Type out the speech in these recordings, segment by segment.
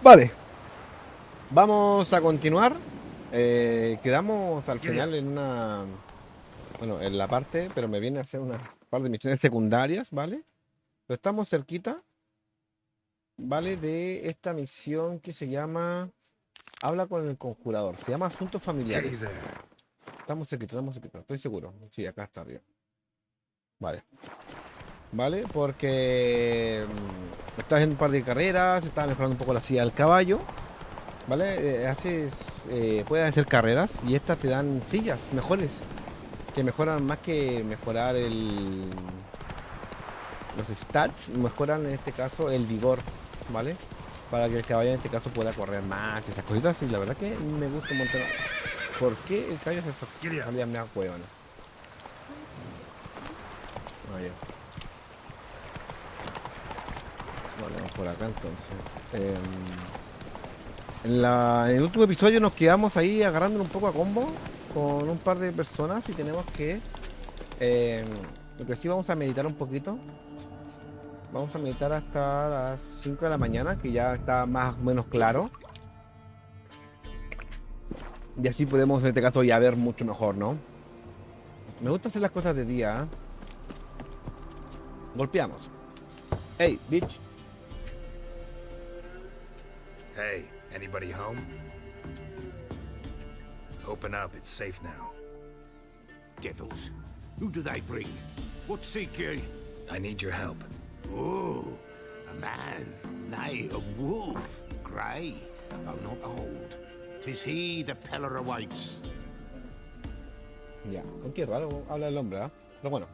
Vale, vamos a continuar. Quedamos al final en una... Bueno, en la parte, pero me viene a hacer una par de misiones secundarias, ¿vale? Pero estamos cerquita, ¿vale? De esta misión que se llama... Habla con el conjurador. Se llama Asuntos Familiares. Estamos cerquita, estoy seguro. Sí, acá está arriba. Vale. ¿Vale? Porque... estás en un par de carreras, estás mejorando un poco la silla del caballo. ¿Vale? Puedes hacer carreras y estas te dan sillas mejores. Que mejoran más que mejorar los stats, mejoran en este caso el vigor, ¿vale? Para que el caballo en este caso pueda correr más, esas cositas. Y la verdad que me gusta un montón. ¿Por qué el caballo se salía me huevona? Vaya. Vale, vamos por acá entonces. En el último episodio nos quedamos ahí agarrando un poco a combo con un par de personas y tenemos que... lo que sí, vamos a meditar un poquito. Vamos a meditar hasta las 5 de la mañana, que ya está más o menos claro. Y así podemos en este caso ya ver mucho mejor, ¿no? Me gusta hacer las cosas de día, ¿eh? Golpeamos. Hey, bitch. Hey, anybody home? Open up, it's safe now. Devils. Who do they bring? What seek ye? I need your help. Oh, a man, nay, a wolf, grey, though not old. 'Tis he the Peller awaits. Ya, con qué raro habla el hombre, ¿ah? Pero bueno.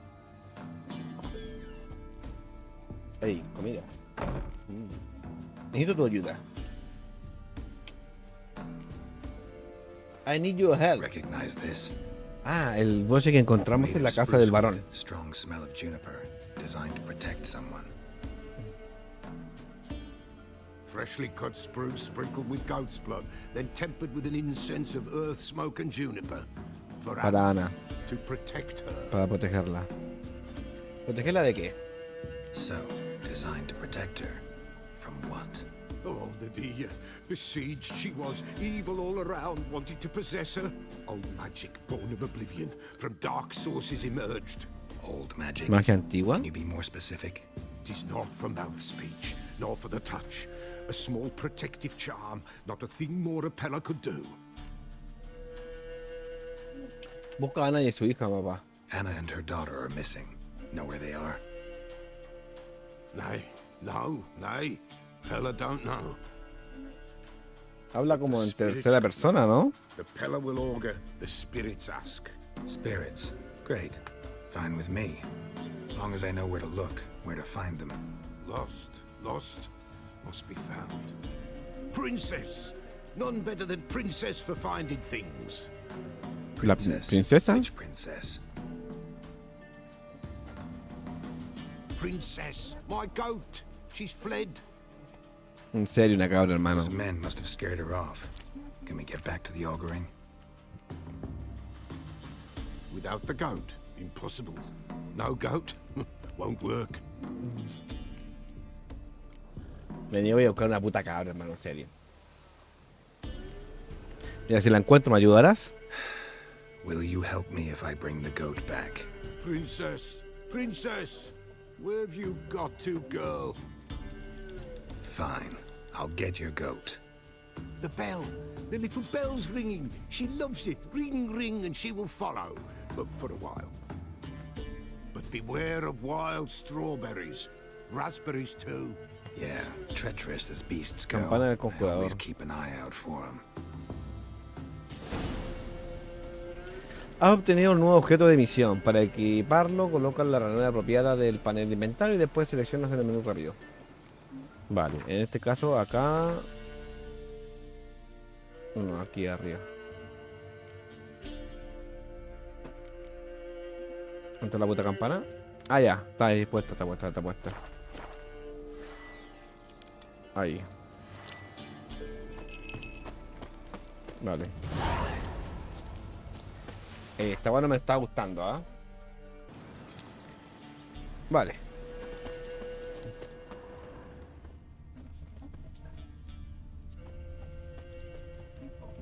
Hey, comida. Necesito tu ayuda. I need your help. Recognize this? Ah, el boche que encontramos Made en la of casa del spruce varón. wood, strong smell of juniper, designed to protect someone. Freshly cut spruce sprinkled with goat's blood, then tempered with an incense of earth, smoke and juniper. For Para Ana, to protect her. para protegerla. ¿Protegerla de qué? So, designed to protect her. From what? Oh, the besieged she was, evil all around, wanting to possess her. Old magic, born of oblivion, from dark sources emerged. Old magic? ¿Magia antigua? Can you be more specific? 'Tis not for mouth speech, nor for the touch. A small protective charm, not a thing more Peller could do. Busca a Ana y a su hija, papá. Anna and her daughter are missing. Know where they are? Nay, no, nay. Peller don't know. Habla como en tercera persona, ¿no? The Peller will augur, the spirits ask. Spirits. Great. Fine with me. Long as I know where to look, where to find them. Lost, must be found. Princess! None better than Princess for finding things. ¿La princesa? Which princess? Princess, my goat. She's fled. En serio, una cabra, hermano. Those men must have scared her off. Can we get back to the auguring? Without the goat, impossible. No goat, won't work. Me niego a buscar una puta cabra, hermano, en serio. Mira, si la encuentro, ¿me ayudarás? Will you help me if I bring the goat back? Princess, princess, where have you got to, girl? Fine. I'll get your goat. The bell, the little bell's ringing. She loves it. Ring, ring, and she will follow. But for a while. But beware of wild strawberries. Raspberries, too. Yeah, treacherous as beasts go. Campana del I conjurador. always keep an eye out for them. Has obtenido un nuevo objeto de misión. Para equiparlo, coloca la ranura apropiada del panel de inventario y después seleccionas en el menú rápido. Vale, en este caso acá... No, aquí arriba. ¿Dónde está la puta campana? Ah, ya, está ahí puesta, está puesta, está puesta. Ahí. Vale. Esta bueno me está gustando, ¿ah? Vale.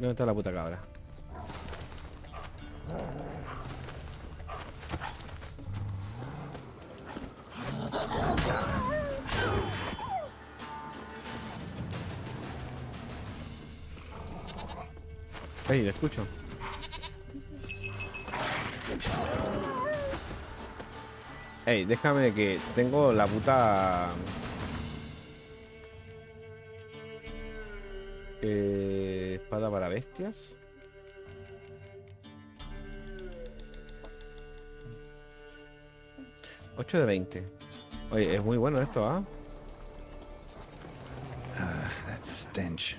¿Dónde está la puta cabra? Ey, la escucho. Ey, déjame que tengo la puta... espada para bestias. $8 de 20. Oye, es muy bueno esto, ¿ah? That stench.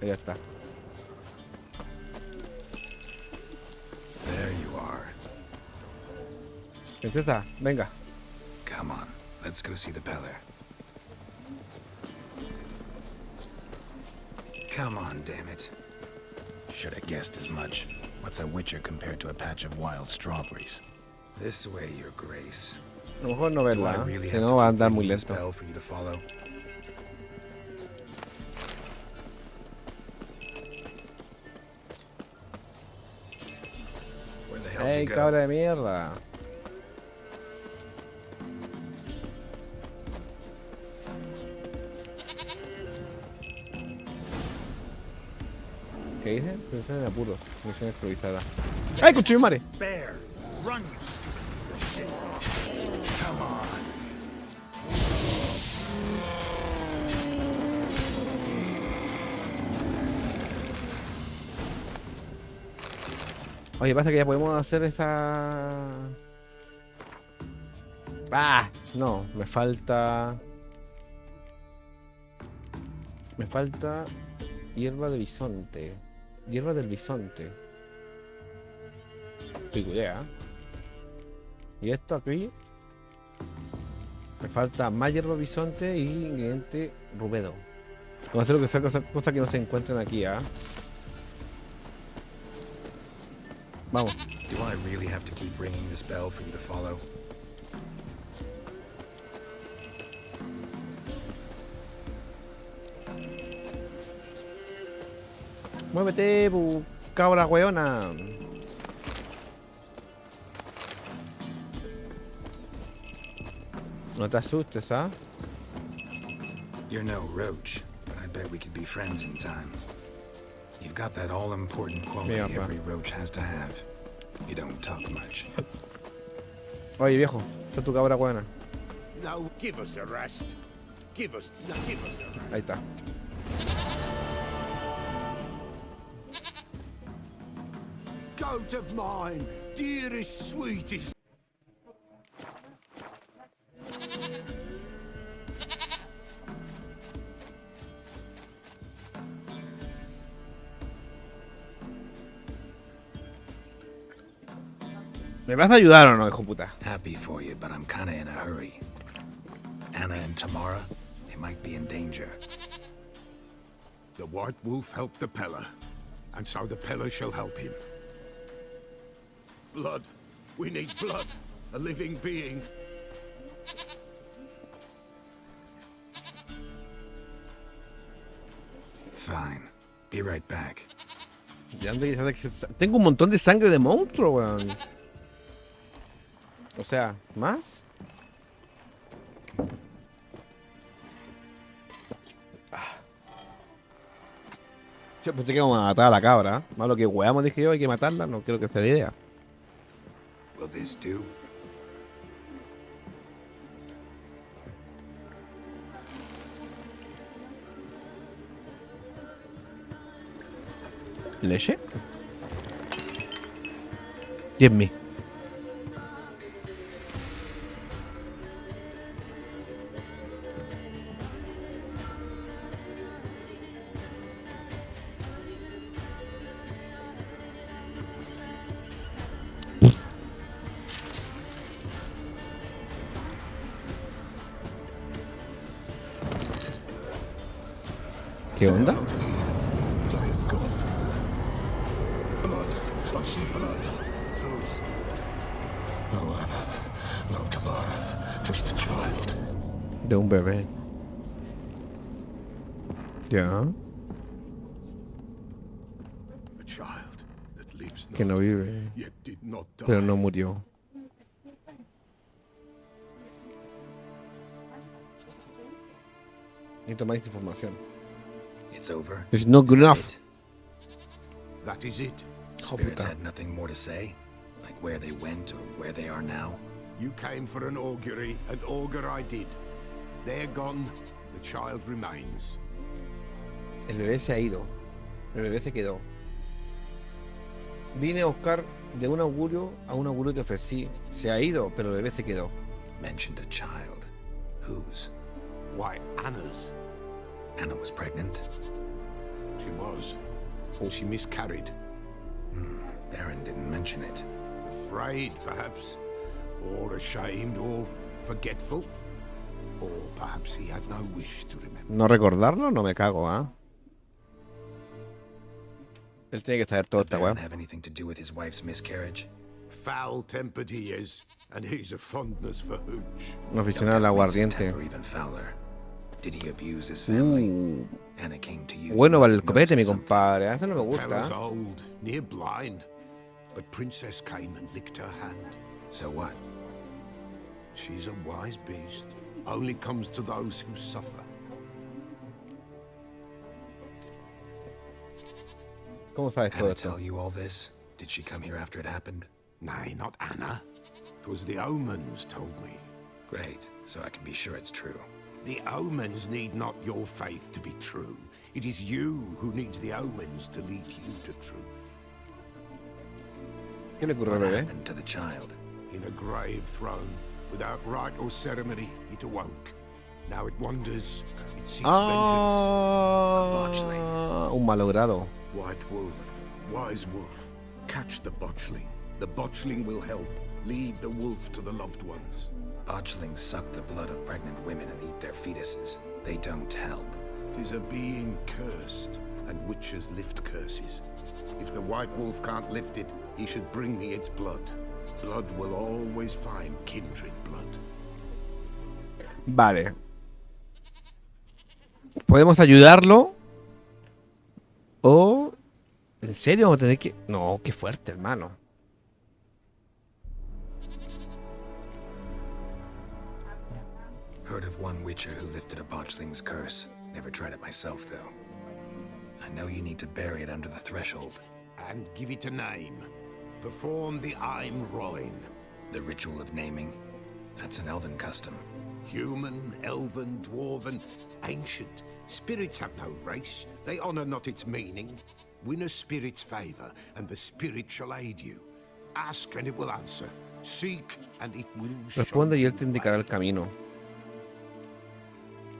Ya está. There you are. Princesa, venga. Come on, let's go see the Peller. Come on, damn it. Should have guessed as much. What's a witcher compared to a patch of wild strawberries? This way, Your Grace. A lo mejor no Do I verla, really si have no to va a keep andar muy ringing this lento. bell for you to follow? Where the hell did ¡Ey, you go? cabra de mierda! ¿Qué dice? Misión en apuros. Misión improvisada. ¡Ay, cuchillo mare! Bear, run, you stupid piece of shit. Come on. Oye, pasa que ya podemos hacer esa... ¡Ah! No, me falta... Me falta... Hierba de bisonte. Hierba del bisonte. Pico idea. Y esto aquí... Me falta más hierba bisonte y ingrediente rubedo. Vamos a hacer lo que sea, cosas que no se encuentren aquí, ¿ah? Vamos. Do I really have to keep ringing this bell for you to follow? Muévete, cabra weona. No te asustes, ¿ah? You're no roach, but I bet we could be friends in time. You've got that all-important quality Yeah, man. every roach has to have. You don't talk much. Oye, viejo, esta es tu cabra weona. No, give us a rest. Give us a rest. Ahí está. Goat of mine, dearest, sweetest. ¿Me vas a ayudar o no, hijo puta? Happy for you, but I'm kinda in a hurry. Anna and Tamara, they might be in danger. The White Wolf helped the Peller, and so the Peller shall help him. Blood. We need blood. A living being. Fine. Be right back. Tengo un montón de sangre de monstruo, weón. O sea, ¿más? Yo pensé que íbamos a matar a la cabra. Malo que weamos, dije yo, hay que matarla. No quiero que sea la idea. Will this do? ¿Leche? Give me. ¿Qué onda? Blood. I see blood. Whose? No, Anna. No, Tamara. Just the child. De un bebé. Ya. A child that lives Que no not, vive, yet did not die. pero no murió. Necesito más información. It's over. It's not good Is that enough. it? That is it. Spirits puta. had nothing more to say? Like where they went or where they are now? You came for an augury, and augur I did. They're gone. The child remains. El bebé se ha ido. El bebé se quedó. Vine a buscar de un augurio a un augurio que ofrecí. Se ha ido, pero el bebé se quedó. Mentioned a child. Whose? Why, Anna's. Anna was pregnant? She was. She miscarried. Baron didn't mention it. Afraid, perhaps. Or ashamed, or forgetful. Or perhaps he had no wish to remember. No recordarlo, no me cago, ¿ah? Él tiene que saber todo Did esta Baron weá. have anything to do with his wife's miscarriage? Foul-tempered he is, and he's a fondness for hooch. Un Don't aficionado al doubt makes his aguardiente. temper even fouler. Did he abuse his family? Uh, Anna came to you. bueno You para must el have copete, mi noticed something. compadre. Eso no me Pella's gusta. old, near blind. But Princess came and licked her hand. So what? She's a wise beast. Only comes to those who suffer. ¿Cómo sabes todo Anna esto? tell you all this? Did she come here after it happened? Nay, not Anna. 'Twas the omens told me. Great, so I can be sure it's true. The omens need not your faith to be true. It is you who needs the omens to lead you to truth. ¿Qué le ocurrió al What bebé? happened to the child? In a grave thrown, without rite or ceremony, it awoke. Now it wanders, it seeks botchling. Ah, un malogrado. vengeance. White wolf, wise wolf, catch the botchling. The botchling will help, lead the wolf to the loved ones. Botchlings suck the blood of pregnant women and eat their fetuses. They don't help. 'Tis a being cursed, and witches lift curses. If the white wolf can't lift it, he should bring me its blood. Blood will always find kindred blood. Vale. ¿Podemos ayudarlo? ¿O en serio vamos a tener que...? No, qué fuerte, hermano. Heard of one witcher who lifted a botchling's curse. Never tried it myself, though. I know you need to bury it under the threshold. And give it a name. Perform the Ein Roin. The ritual of naming. That's an elven custom. Human, elven, dwarven, ancient. Spirits have no race. They honor not its meaning. Win a spirit's favor, and the spirit shall aid you. Ask, and it will answer. Seek, and it will show Responde y you él te indicará way. el camino.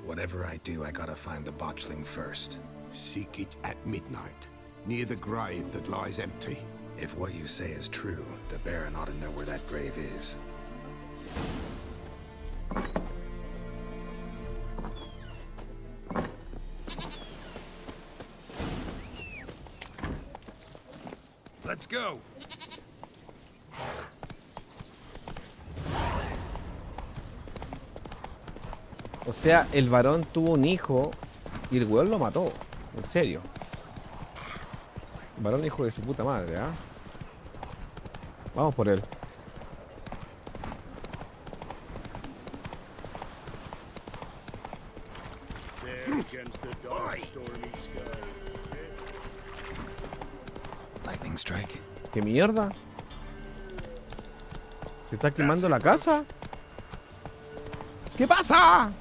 Whatever I do, I gotta find the botchling first. Seek it at midnight, near the grave that lies empty. If what you say is true, the Baron ought to know where that grave is. Let's go! O sea, el varón tuvo un hijo y el weón lo mató. En serio. El varón hijo de su puta madre, ¿ah? Vamos por él. Lightning strike? ¿Qué mierda? ¿Se está quemando la casa? ¿Qué pasa?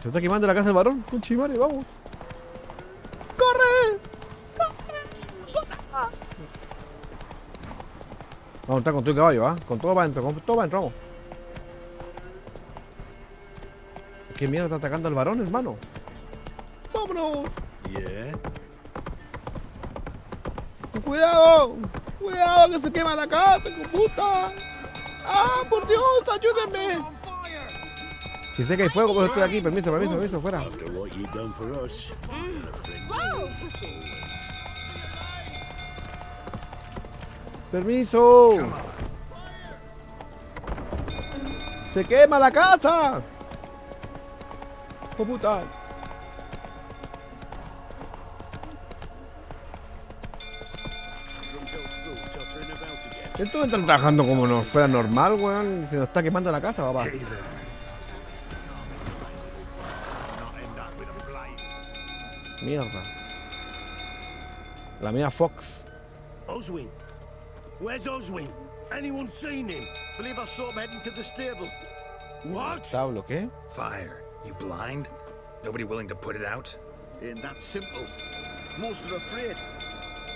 Se está quemando la casa del varón. Conchimare, vamos. ¡Corre! Vamos a entrar con todo el caballo, ¿ah? Con todo para adentro, con todo para adentro, vamos. ¿Qué mierda está atacando al varón, hermano? ¡Vámonos! Yeah? ¡Cuidado! ¡Cuidado que se quema la casa, con puta! ¡Ah, por Dios! ¡Ayúdenme! Si sé que hay fuego, pues estoy aquí. Permiso, permiso, permiso, fuera. ¡Permiso! ¡Se quema la casa! ¡Oh, puta! Estos están trabajando como no fuera normal, weón. Se nos está quemando la casa, papá. Mierda. La mía Fox. Oswin. Where's Oswin? Anyone seen him? Believe I saw him heading to the stable. What? ¿Tablo qué? Fire. You blind? Nobody willing to put it out? Ain't that simple. Most are afraid.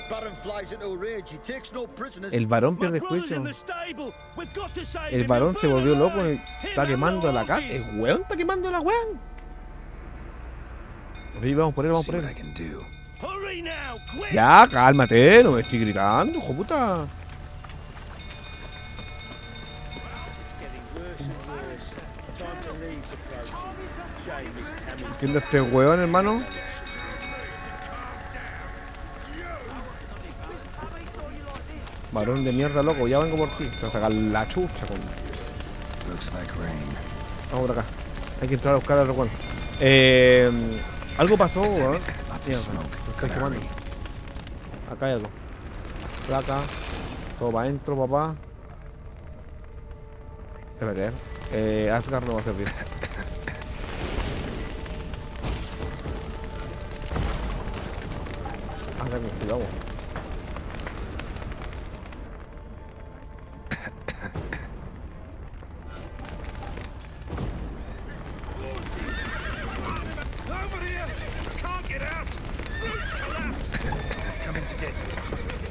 Baron flies into a rage. He takes no prisoners. El varón pierde juicio. El varón se volvió loco y está quemando la casa. ¿El weón está quemando la weón? Sí, vamos por él, vamos See por what I él. can do. Ya, cálmate, no me estoy gritando, hijo puta. ¿Quién es este weón, hermano? Varón de mierda, loco, ya vengo por ti. Se va a sacar la chucha con... Looks like rain. Vamos por acá. Hay que entrar a buscar a otro weón. Algo pasó, weón. Mierda, me estoy quemando. Acá hay algo. Placa. Todo para adentro, papá. Espérate, Asgard no va a servir. Asgard, cuidado.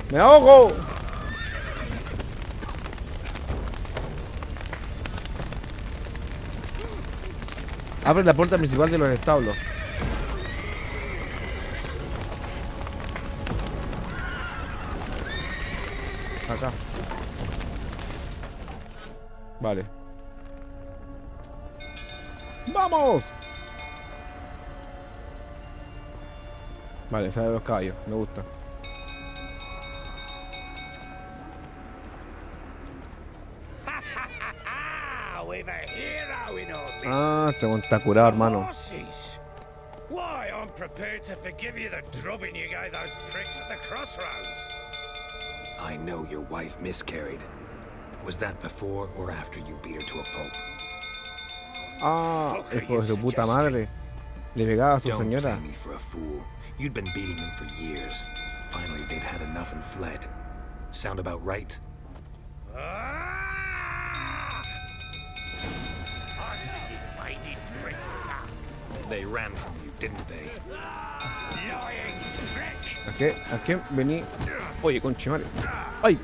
¡Me ahogo! Abre la puerta principal de los establos. Acá. Vale. ¡Vamos! Vale, sale los caballos. Me gusta. Ah, se está curado, hermano. Why, I'm prepared to forgive you the drubbing you gave those pricks at the crossroads. I know your wife miscarried. Was that before or after you beat her to a pulp? Ah, hijo de su puta madre. Le pegaba a su Don't señora. play me for a fool. You'd been beating them for years. Finally, they'd had enough and fled. Sound about right? I see you whiny prick. They ran from you, didn't they? Lying prick. ¿A qué vení? Oye, conchimare. ¡Ay!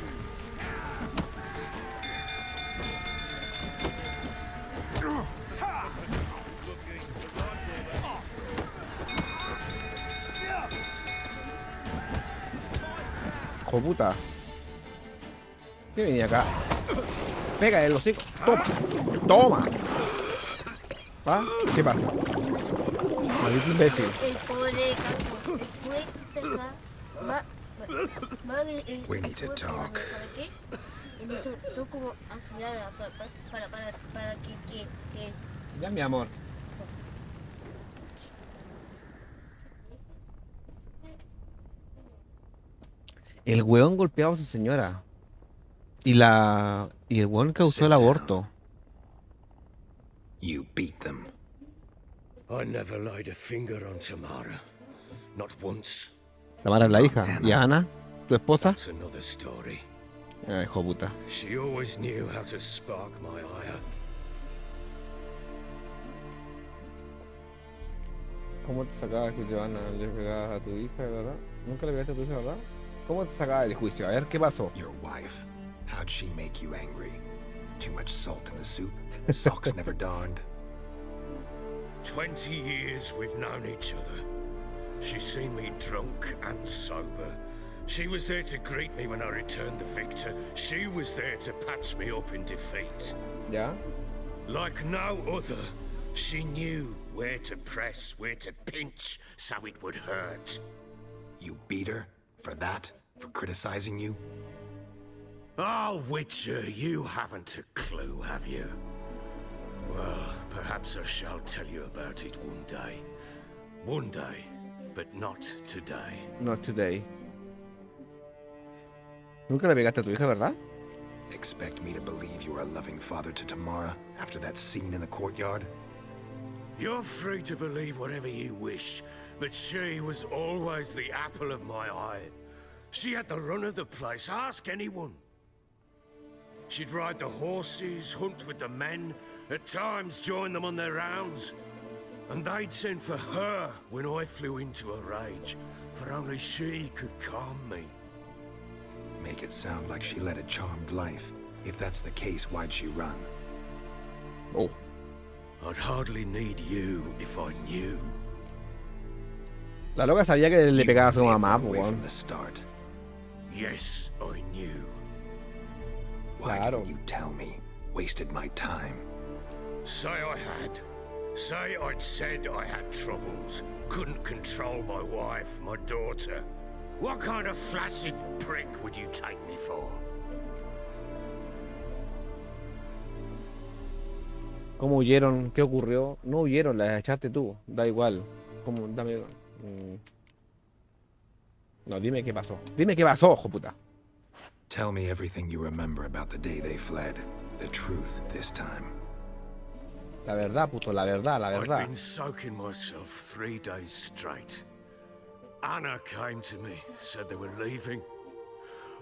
¡Hijo puta! ¿Qué venía acá? Pega el hocico. ¡Toma! ¡Toma! ¿Ah? ¿Qué pasa? Maldito imbécil. El pobre gato después We need to talk. ¿Para qué? Son como afiladas para que Ya, mi amor. El weón golpeaba a su señora. Y el weón causó el aborto. You beat them. I never laid a finger on Tamara. Not once. Tamara es la hija. ¿Y Ana? ¿Tu esposa? That's another story. Ay, hijo de puta. She always knew how to spark my ire. ¿Cómo te sacabas que Joana le pegabas a tu hija, verdad? ¿Nunca le pegaste a tu hija, verdad? ¿Cómo te sacabas del juicio? A ver, ¿qué pasó? Your wife. How'd she make you angry? Too much salt in the soup? Socks never darned? 20 years we've known each other. She's seen me drunk and sober. She was there to greet me when I returned the victor. She was there to patch me up in defeat. ¿Ya? Like no other, she knew where to press, where to pinch, so it would hurt. You beat her? For that? For criticizing you? Oh, Witcher, you haven't a clue, have you? Well, perhaps I shall tell you about it one day. One day, but not today. Not today. Nunca le pegaste a tu hija, ¿verdad? Expect me to believe you are a loving father to Tamara after that scene in the courtyard? You're free to believe whatever you wish, but she was always the apple of my eye. She had the run of the place, ask anyone. She'd ride the horses, hunt with the men, at times join them on their rounds. And they'd send for her when I flew into a rage, for only she could calm me. Make it sound like she led a charmed life. If that's the case, why'd she run? Oh. I'd hardly need you if I knew. La loca sabía que le pegaba a su You may have mamá, run away pues. from the start. Yes, I knew. Why Claro. didn't you tell me? Wasted my time. Say I had. Say I'd said I had troubles. Couldn't control my wife, my daughter. What kind of flaccid prick would you take me for? ¿Cómo huyeron? ¿Qué ocurrió? No huyeron, las echaste tú. Da igual. ¿Cómo? Dame. No, dime qué pasó. Dime qué pasó, ojo puta. Tell me everything you remember about the day they fled. The truth this time. La verdad, puto, la verdad, la I'd verdad. been soaking myself 3 days straight. Anna came to me, said they were leaving.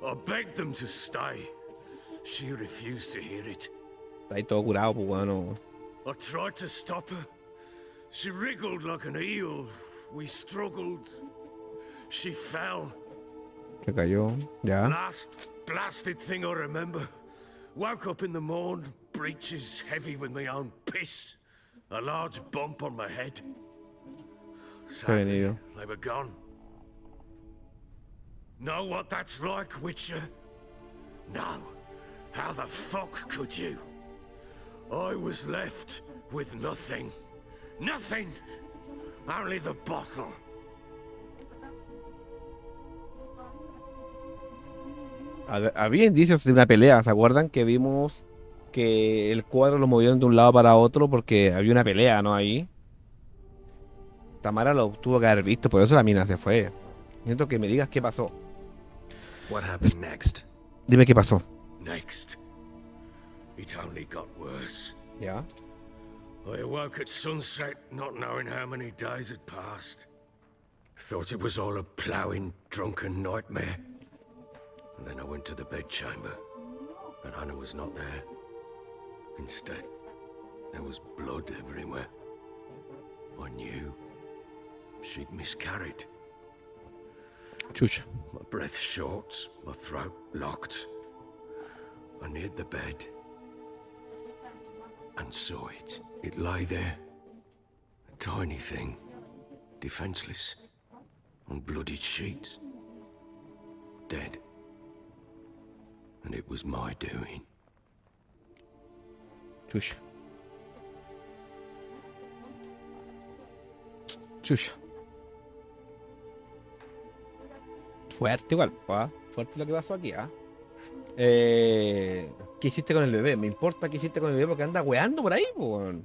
I begged them to stay. She refused to hear it. Está ahí todo curado, pues bueno. I tried to stop her. She wriggled like an eel. We struggled. She fell. Se cayó, ya. Last blasted thing I remember. Woke up in the morn, breeches heavy with my own piss. A large bump on my head. Sadly, venido. they were gone. Know what that's like, Witcher? No. How the fuck could you? I was left with nothing. Nothing! Only the bottle. Había indicios de una pelea, ¿se acuerdan? Que vimos que el cuadro lo movieron de un lado para otro porque había una pelea, ¿no? Ahí. Tamara lo tuvo que haber visto, por eso la mina se fue. Siento que me digas qué pasó. What happened next? Dime qué pasó. Next. It only got worse. ¿Ya? I awoke at sunset, not knowing how many days had passed. Thought it was all a ploughing, drunken nightmare. And then I went to the bedchamber, but Anna was not there. Instead, there was blood everywhere. I knew she'd miscarried. Chucha. My breath short, my throat locked. I neared the bed and saw it. It lay there, a tiny thing, defenseless, on bloodied sheets, dead. And it was my doing. Chucha. Chucha. Fuerte igual, ¿ah? Fuerte lo que pasó aquí, ¿ah? ¿Qué hiciste con el bebé? Me importa qué hiciste con el bebé porque anda weando por ahí, weón.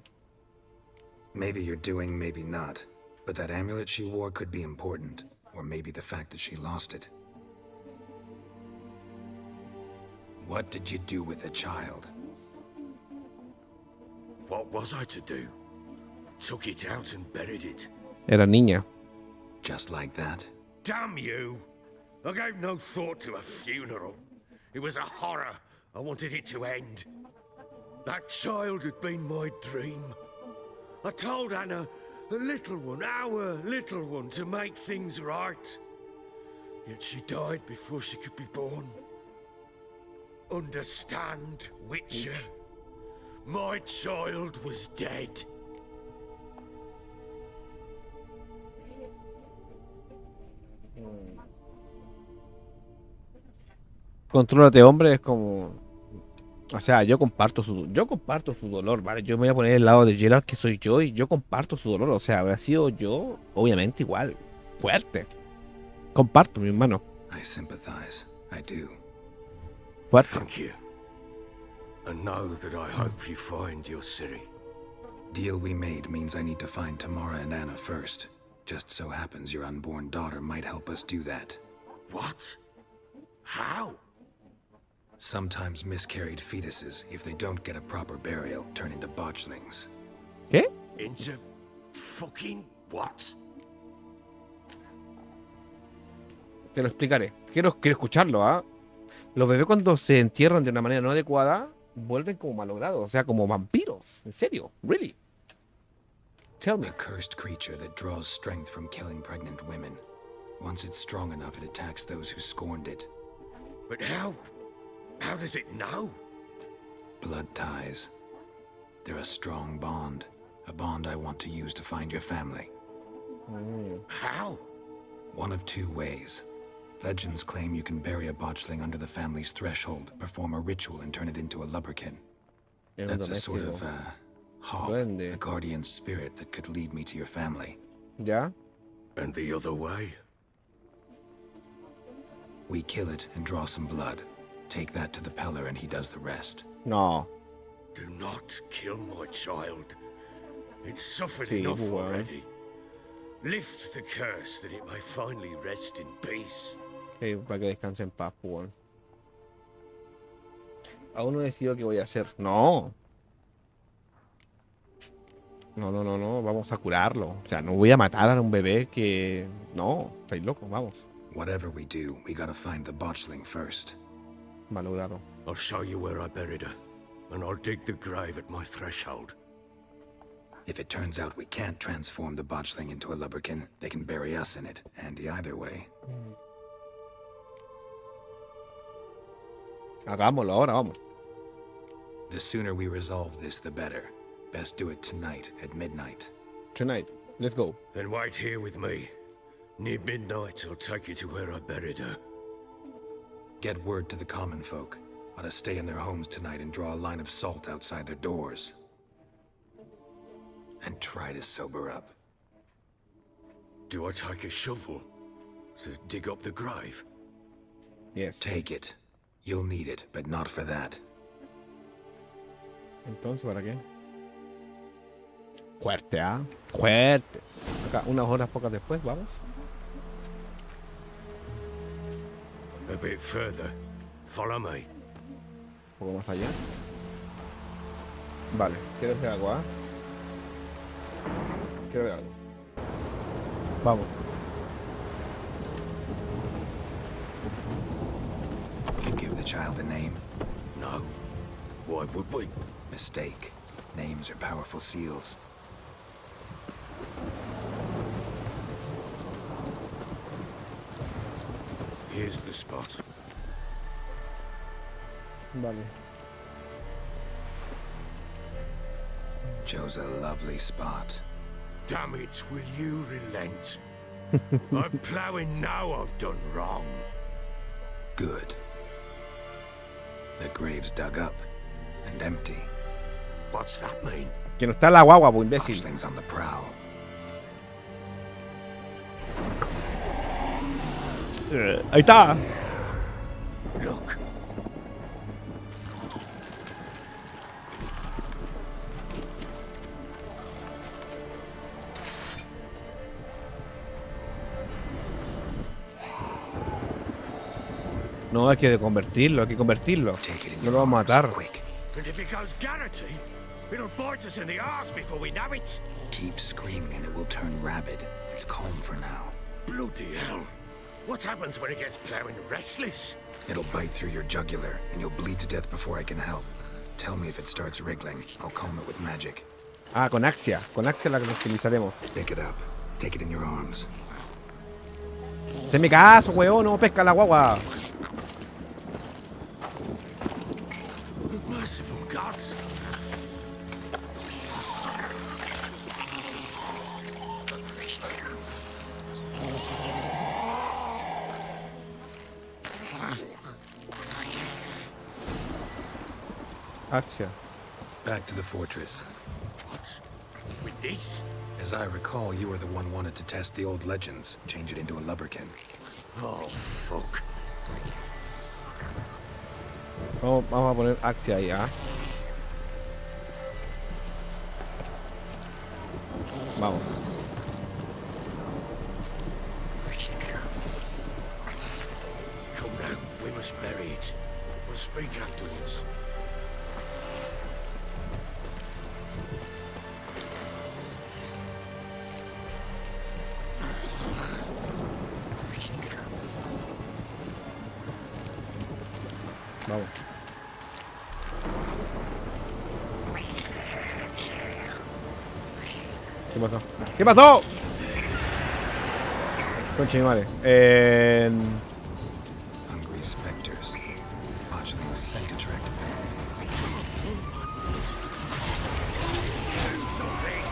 Maybe you're doing, maybe not. But that amulet she wore could be important. Or maybe the fact that she lost it. What did you do with the child? What was I to do? Took it out and buried it. Era niña. Just like that? Damn you! I gave no thought to a funeral. It was a horror. I wanted it to end. That child had been my dream. I told Anna, a little one, our little one, to make things right. Yet she died before she could be born. Understand, Witcher? My child was dead. Contrólate, hombre, es como... O sea, yo comparto su dolor, ¿vale? Yo me voy a poner el lado de Gerard, que soy yo, y yo comparto su dolor. O sea, habrá sido yo, obviamente, igual. Fuerte. Comparto, mi hermano. I sympathize. I do. Fuerte. Thank you. And know that I hope you find your city. Deal we made means I need to find Tamara and Anna first. Just so happens your unborn daughter might help us do that. What? How? Sometimes miscarried fetuses, if they don't get a proper burial, turn into botchlings. ¿Qué? Into fucking what? Te lo explicaré. Quiero escucharlo, ¿ah? Los bebés cuando se entierran de una manera no adecuada vuelven como malogrados, o sea, como vampiros. En serio, really. Tell me. A cursed creature that draws strength from killing pregnant women. Once it's strong enough, it attacks those who scorned it. But how? How does it know? Blood ties. They're a strong bond. A bond I want to use to find your family. How? One of two ways. Legends claim you can bury a botchling under the family's threshold, perform a ritual, and turn it into a lubberkin. That's a sort of, hog, Duende. a guardian spirit that could lead me to your family. ¿Ya? And the other way? We kill it and draw some blood. Take that to the Peller and he does the rest. No. Do not kill my child. It's suffered Sí, enough bueno. already. Lift the curse that it may finally rest in peace. Sí, para que descanse en paz, pues, weón. Aún no decido qué voy a hacer. No. No. Vamos a curarlo. O sea, no voy a matar a un bebé que... No, estáis locos, vamos. Whatever we do, we gotta find the botchling first. Va a lograrlo. I'll show you where I buried her, and I'll dig the grave at my threshold. If it turns out we can't transform the botchling into a lubberkin, they can bury us in it. Handy either way. Hagámoslo ahora, vamos. The sooner we resolve this, the better. Best do it tonight at midnight. Tonight, let's go. Then wait here with me. Near midnight, I'll take you to where I buried her. Get word to the common folk. Ought to stay in their homes tonight and draw a line of salt outside their doors. And try to sober up. Do I take a shovel to dig up the grave? Yes. Take it. You'll need it, but not for that. Entonces, ¿para qué? Fuerte, ¿ah? Fuerte. Acá, unas horas pocas después, vamos. A bit further. Follow me. Un poco más allá. Vale, quiero ver algo, ¿ah? Quiero ver algo. Vamos. You give the child a name? No. Why would we? Mistake. Names are powerful seals. Here's the spot. Vale. Chose a lovely spot. Damn it, will you relent? I'm ploughing now I've done wrong. Good. The grave's dug up and empty. What's that mean? Que no está la guagua, pues, imbécil. Botchling's on the prowl. Ahí está. Look. No, hay que convertirlo, hay que convertirlo. Take it in No your lo vamos a arms, matar. quick. And if it goes garrity, it'll bite us in the arse before we know it. Keep screaming and it will turn rabid. It's calm for now. Bloody hell. What happens when it gets ploughing restless? It'll bite through your jugular and you'll bleed to death before I can help. Tell me if it starts wriggling. I'll calm it with magic. Ah, con Axia la que nos utilizaremos. Pick it up. Take it in your arms. Se me caso, weón, no pesca la guagua. Merciful gods. Axia. Back to the fortress. What? With this? As I recall, you were the one wanted to test the old legends, change it into a lubberkin. Oh, fuck. Vamos a poner acción ahí, ¿ah? Vamos. Come now, we must bury it. We'll speak afterwards. Vamos. ¿Qué pasó? ¿Qué pasó? Concha de mi madre. Hungry specters. Botchling's scent attracted them. Do something!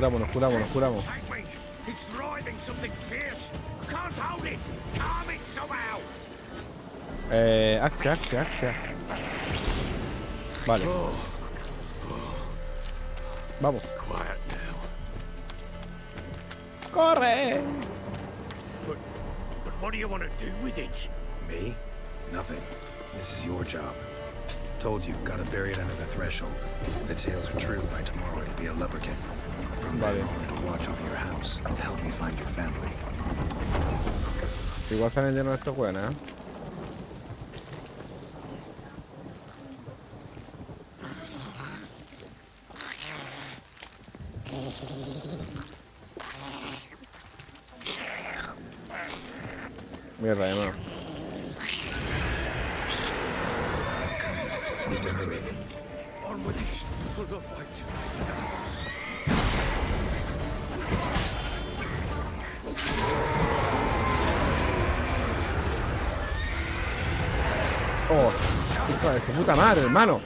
Nos curamos. Take me! He's thriving something fierce! I can't hold it! Calm it somehow! Axia. Vale. Vamos. Quiet now. ¡Corre! But what do you want to do with it? Me? Nothing. This is your job. Told you, gotta bury it under the threshold. If the tales are true, by tomorrow it'll be a lubberkin. From then on, it'll watch over your house and help me find your family. Igual salen llenos estos buenos, ¿eh? Mierda, hermano. Need to hurry. On with it! We'll not wait too late in the house. Oh, hijo de su puta madre, hermano.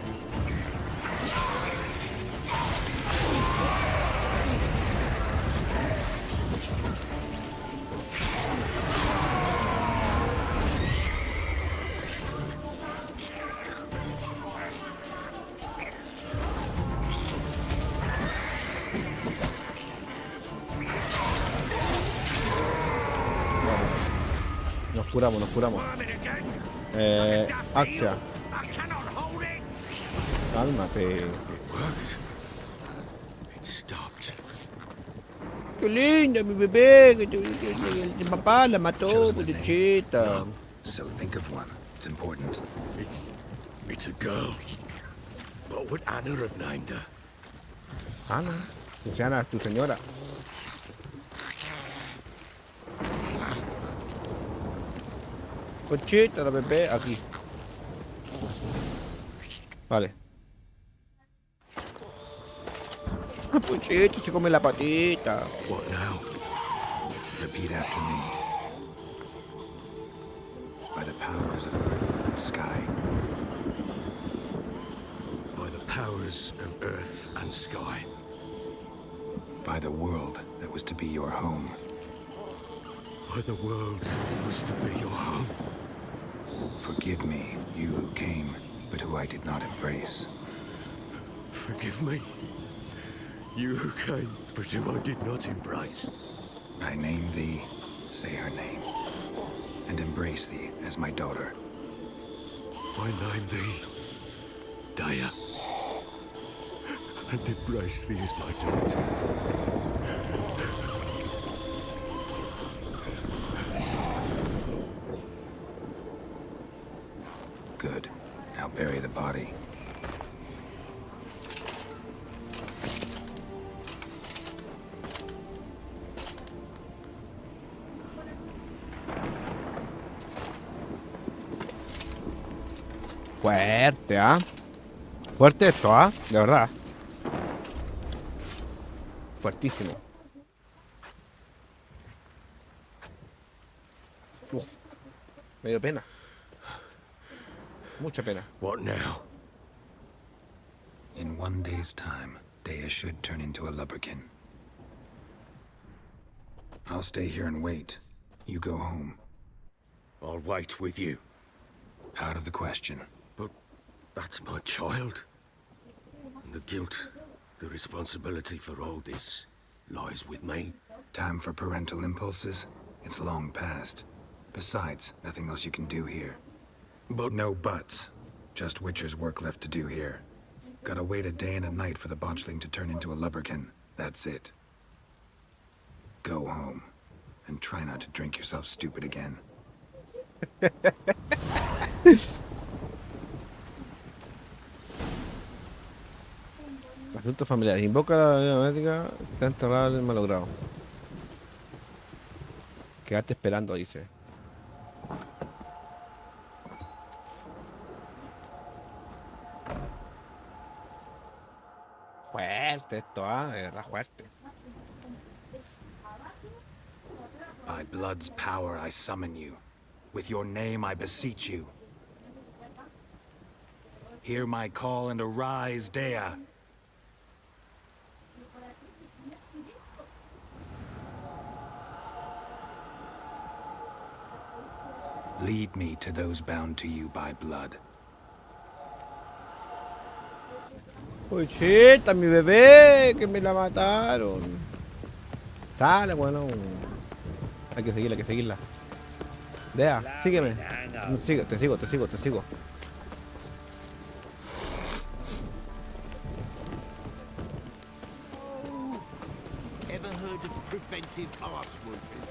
Nos curamos. Axia. I cannot hold it! Cálmate. Worked. It stopped. Qué lindo, mi bebé. Que papá la mató, Chosen a name? muchachita. No. So think of one. It's important. It's a girl. What would Anna have named her? Ana. Luciana, tu señora. Conchita, la bebé, aquí. Vale. Conchita, se come la patita. What now? Repeat after me. By the powers of earth and sky. By the powers of earth and sky. By the world that was to be your home. By the world that was to be your home. Forgive me, you who came, but who I did not embrace. Forgive me. You who came, but who I did not embrace. I name thee, say her name, and embrace thee as my daughter. I name thee Daya, and embrace thee as my daughter. Good. Now bury the body. Fuerte, ¿ah? Fuerte esto, ¿ah? De verdad. Fuertísimo. Uf. Me dio pena. Mucha pena. What now? In 1 day's time, Daya should turn into a lubberkin. I'll stay here and wait. You go home. I'll wait with you. Out of the question. But that's my child. And the guilt, the responsibility for all this lies with me. Time for parental impulses? It's long past. Besides, nothing else you can do here. But No buts. Just Witcher's work left to do here. Gotta wait a day and a night for the botchling to turn into a lubberkin. That's it. Go home. And try not to drink yourself stupid again. Asuntos familiares. Invoca la biblioteca. Está enterrado el malogrado. Quédate esperando, dice. Fuerte esto, de verdad fuerte. By blood's power I summon you. With your name I beseech you. Hear my call and arise, Dea. Lead me to those bound to you by blood. Pochita, mi bebé, que me la mataron. Sale, bueno. Hay que seguirla, hay que seguirla. Dea, sígueme. Te sigo. Ever heard of preventive arse whooping?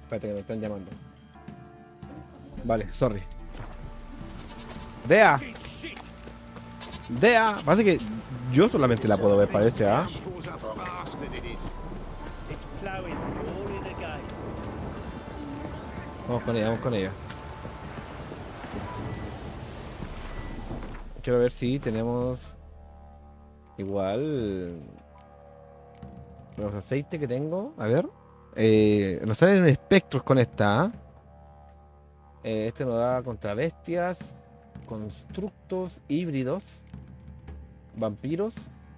Espérate que me están llamando. Vale, sorry. Dea. Parece que yo solamente la puedo ver, parece, ¿ah? Cause a bastard it is. It's ploughing, roaring again. Vamos con ella. Quiero ver si tenemos igual los aceites que tengo. A ver. Nos salen espectros con esta. ¿Ah? Este nos da contra bestias, constructos, híbridos, vampiros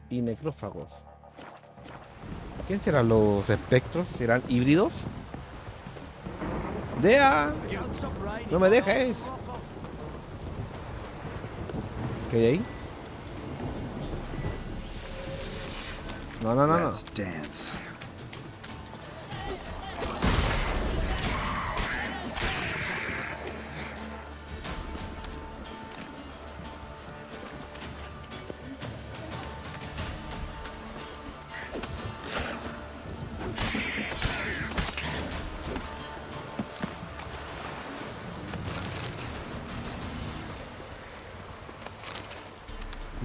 y necrófagos. ¿Quién serán los espectros? ¿Serán híbridos? ¡Dea! ¡No me dejes! ¿Qué hay ahí? No. Let's dance.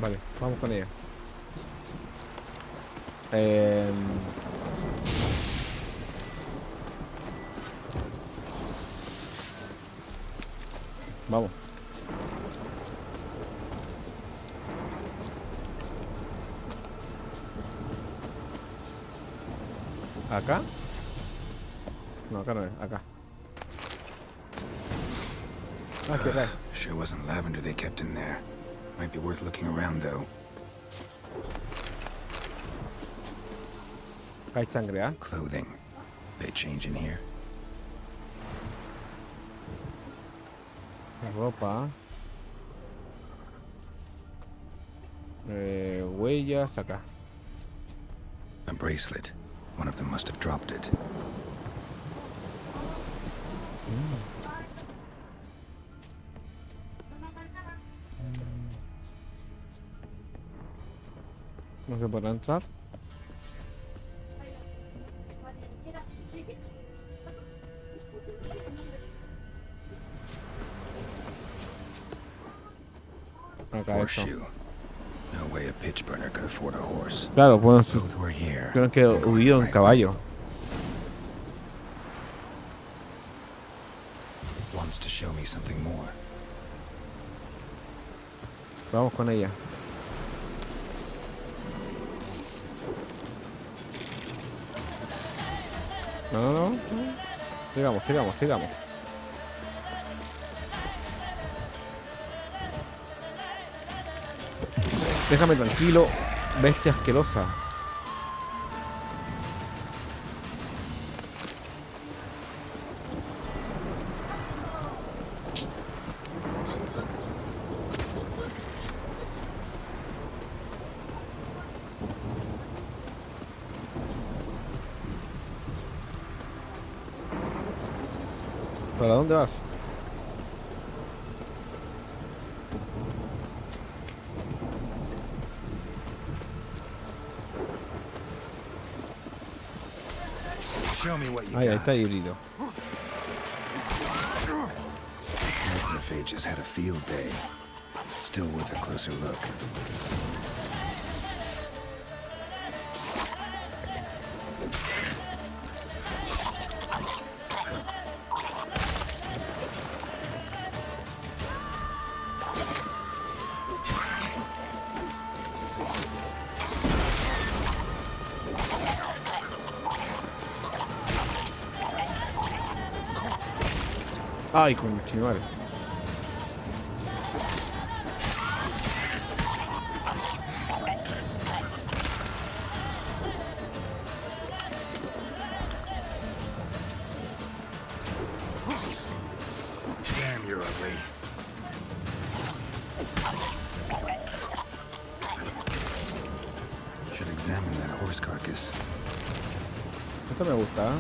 Vale, vamos con ella. Vamos. ¿Acá? No, acá no es, acá. Ah, qué raro. Sure wasn't lavender they kept in there. Might be worth looking around though. Hay sangre, ¿ah? Clothing. They change in here. Ropa. Huellas, acá. A bracelet. One of them must have dropped it. No se podrá entrar. Acá esto. Horseshoe. No way a pitch burner could afford a horse. Claro, bueno, Both were here. creo que We're going hubiera the un right caballo. way. Wants to show me something more. Vamos con ella. No. Sigamos. Déjame tranquilo, bestia asquerosa. ¿Para dónde vas? Show me what you Ahí got. está híbrido. Necrophages had a field day. Still worth a closer look. Ay, continuar. Damn, you're ugly. Should examine that horse carcass. Esto me gusta, ¿eh?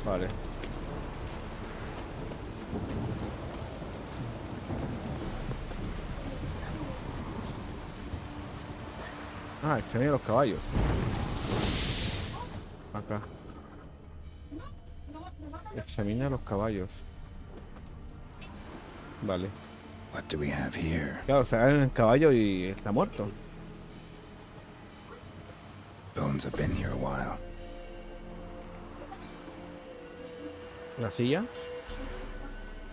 Vale. Ah, examina los caballos. Acá. Examina los caballos. Vale. What do we have here? Claro, o sea, hay un caballo y está muerto. Bones have been here a while. La silla.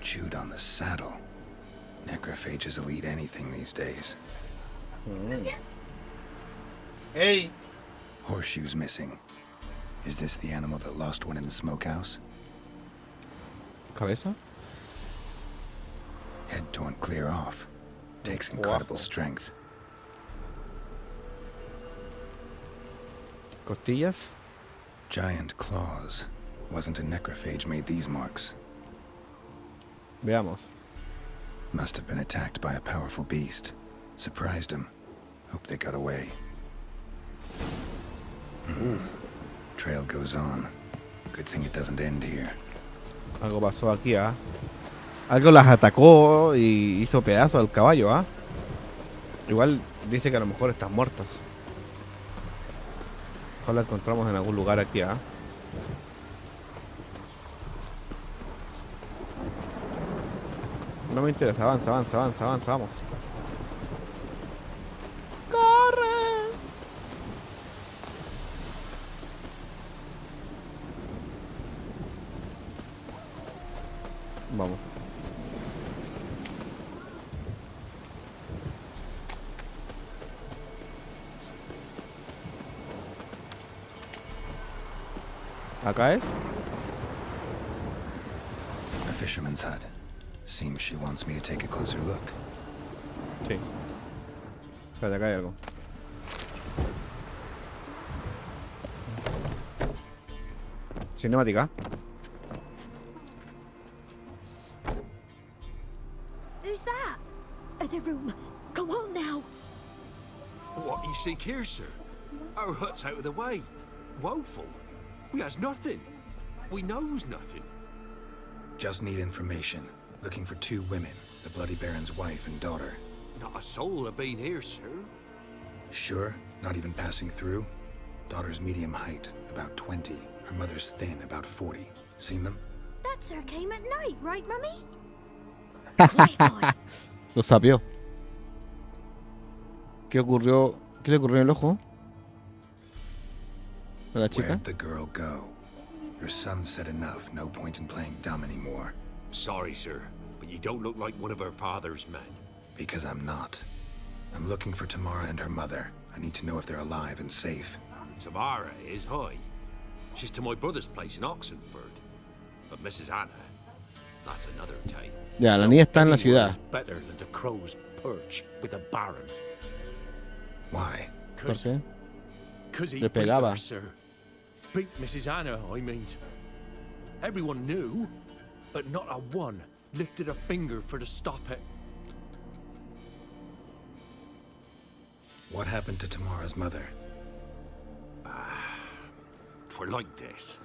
Chewed on the saddle. Necrophages will eat anything these days. ¡Ey! Horseshoes missing. Is this the animal that lost one in the smokehouse? ¿Cabeza? Head torn clear off. Takes incredible strength. Costillas. Giant claws. Wasn't a necrophage made these marks. Veamos. Must have been attacked by a powerful beast. Surprised him. Hope they got away. Trail goes on. Good thing it doesn't end here. Algo pasó aquí, ¿ah? Algo las atacó y hizo pedazo al caballo, ¿ah? Igual dice que a lo mejor están muertos. Ojalá encontramos en algún lugar aquí, ¿ah? No me interesa, avanza, avanza, avanza, avanza, vamos. ¡Corre! Vamos. ¿Acá es? A fisherman's hut. Seems she wants me to take a closer look. Sí. Espérate, acá hay algo. Cinemática. Who's that? The room. Go on now. What you seek here, sir? Our hut's out of the way. Woeful. We has nothing. We knows nothing. Just need information. Looking for two women, the Bloody Baron's wife and daughter. Not a soul have been here, sir. Sure? Not even passing through? Daughter's medium height, about 20. Her mother's thin, about 40. Seen them? That sir came at night, right, Mummy? Quiet, boy. Lo sapió. ¿Qué ocurrió? ¿Qué le ocurrió en el ojo? ¿A la chica? Where'd the girl go? Your son said enough. No point in playing dumb anymore. Sorry, sir, but you don't look like one of her father's men. Because I'm not. I'm looking for Tamara and her mother. I need to know if they're alive and safe. Tamara is high. She's to my brother's place in Oxenford. But Mrs. Anna, that's another tale. Ya, la niña está en la ciudad. Better than the crow's perch with the Baron. Why? ¿Por qué? Because he Le beat pegaba. her, sir. Beat Mrs. Anna, I mean. Everyone knew, but not a one lifted a finger for to stop it. What happened to Tamara's mother? Twere like this.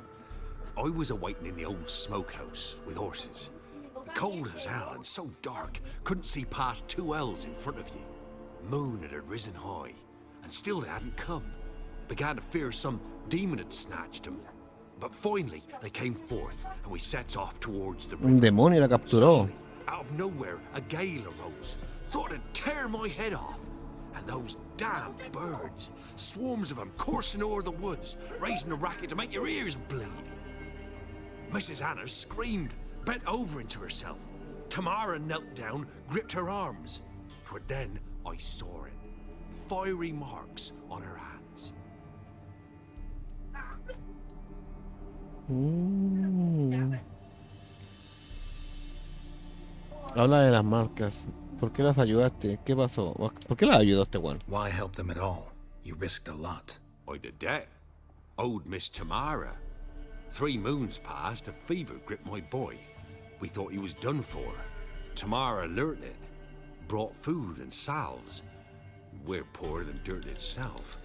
I was awaiting in the old smokehouse with horses. Cold as hell and so dark, couldn't see past 2 ells in front of you. Moon had risen high, and still they hadn't come. Began to fear some demon had snatched them. But finally, they came forth, and we sets off towards the river. Un demonio la capturó. Suddenly, out of nowhere, a gale arose. Thought it'd tear my head off. And those damn birds, swarms of them coursing o'er the woods, raising a racket to make your ears bleed. Mrs. Anna screamed, bent over into herself. Tamara knelt down, gripped her arms. 'Twere then I saw it. Fiery marks on her hands. Habla de las marcas. ¿Por qué las ayudaste? ¿Qué pasó? ¿Por qué las ayudó este weón? Why help them at all? You risked a lot. I'd a debt. Owed Miss Tamara. 3 moons passed, a fever gripped my boy. We thought he was done for. Tamara learnt it. Brought food and salves. We're poorer than dirt itself.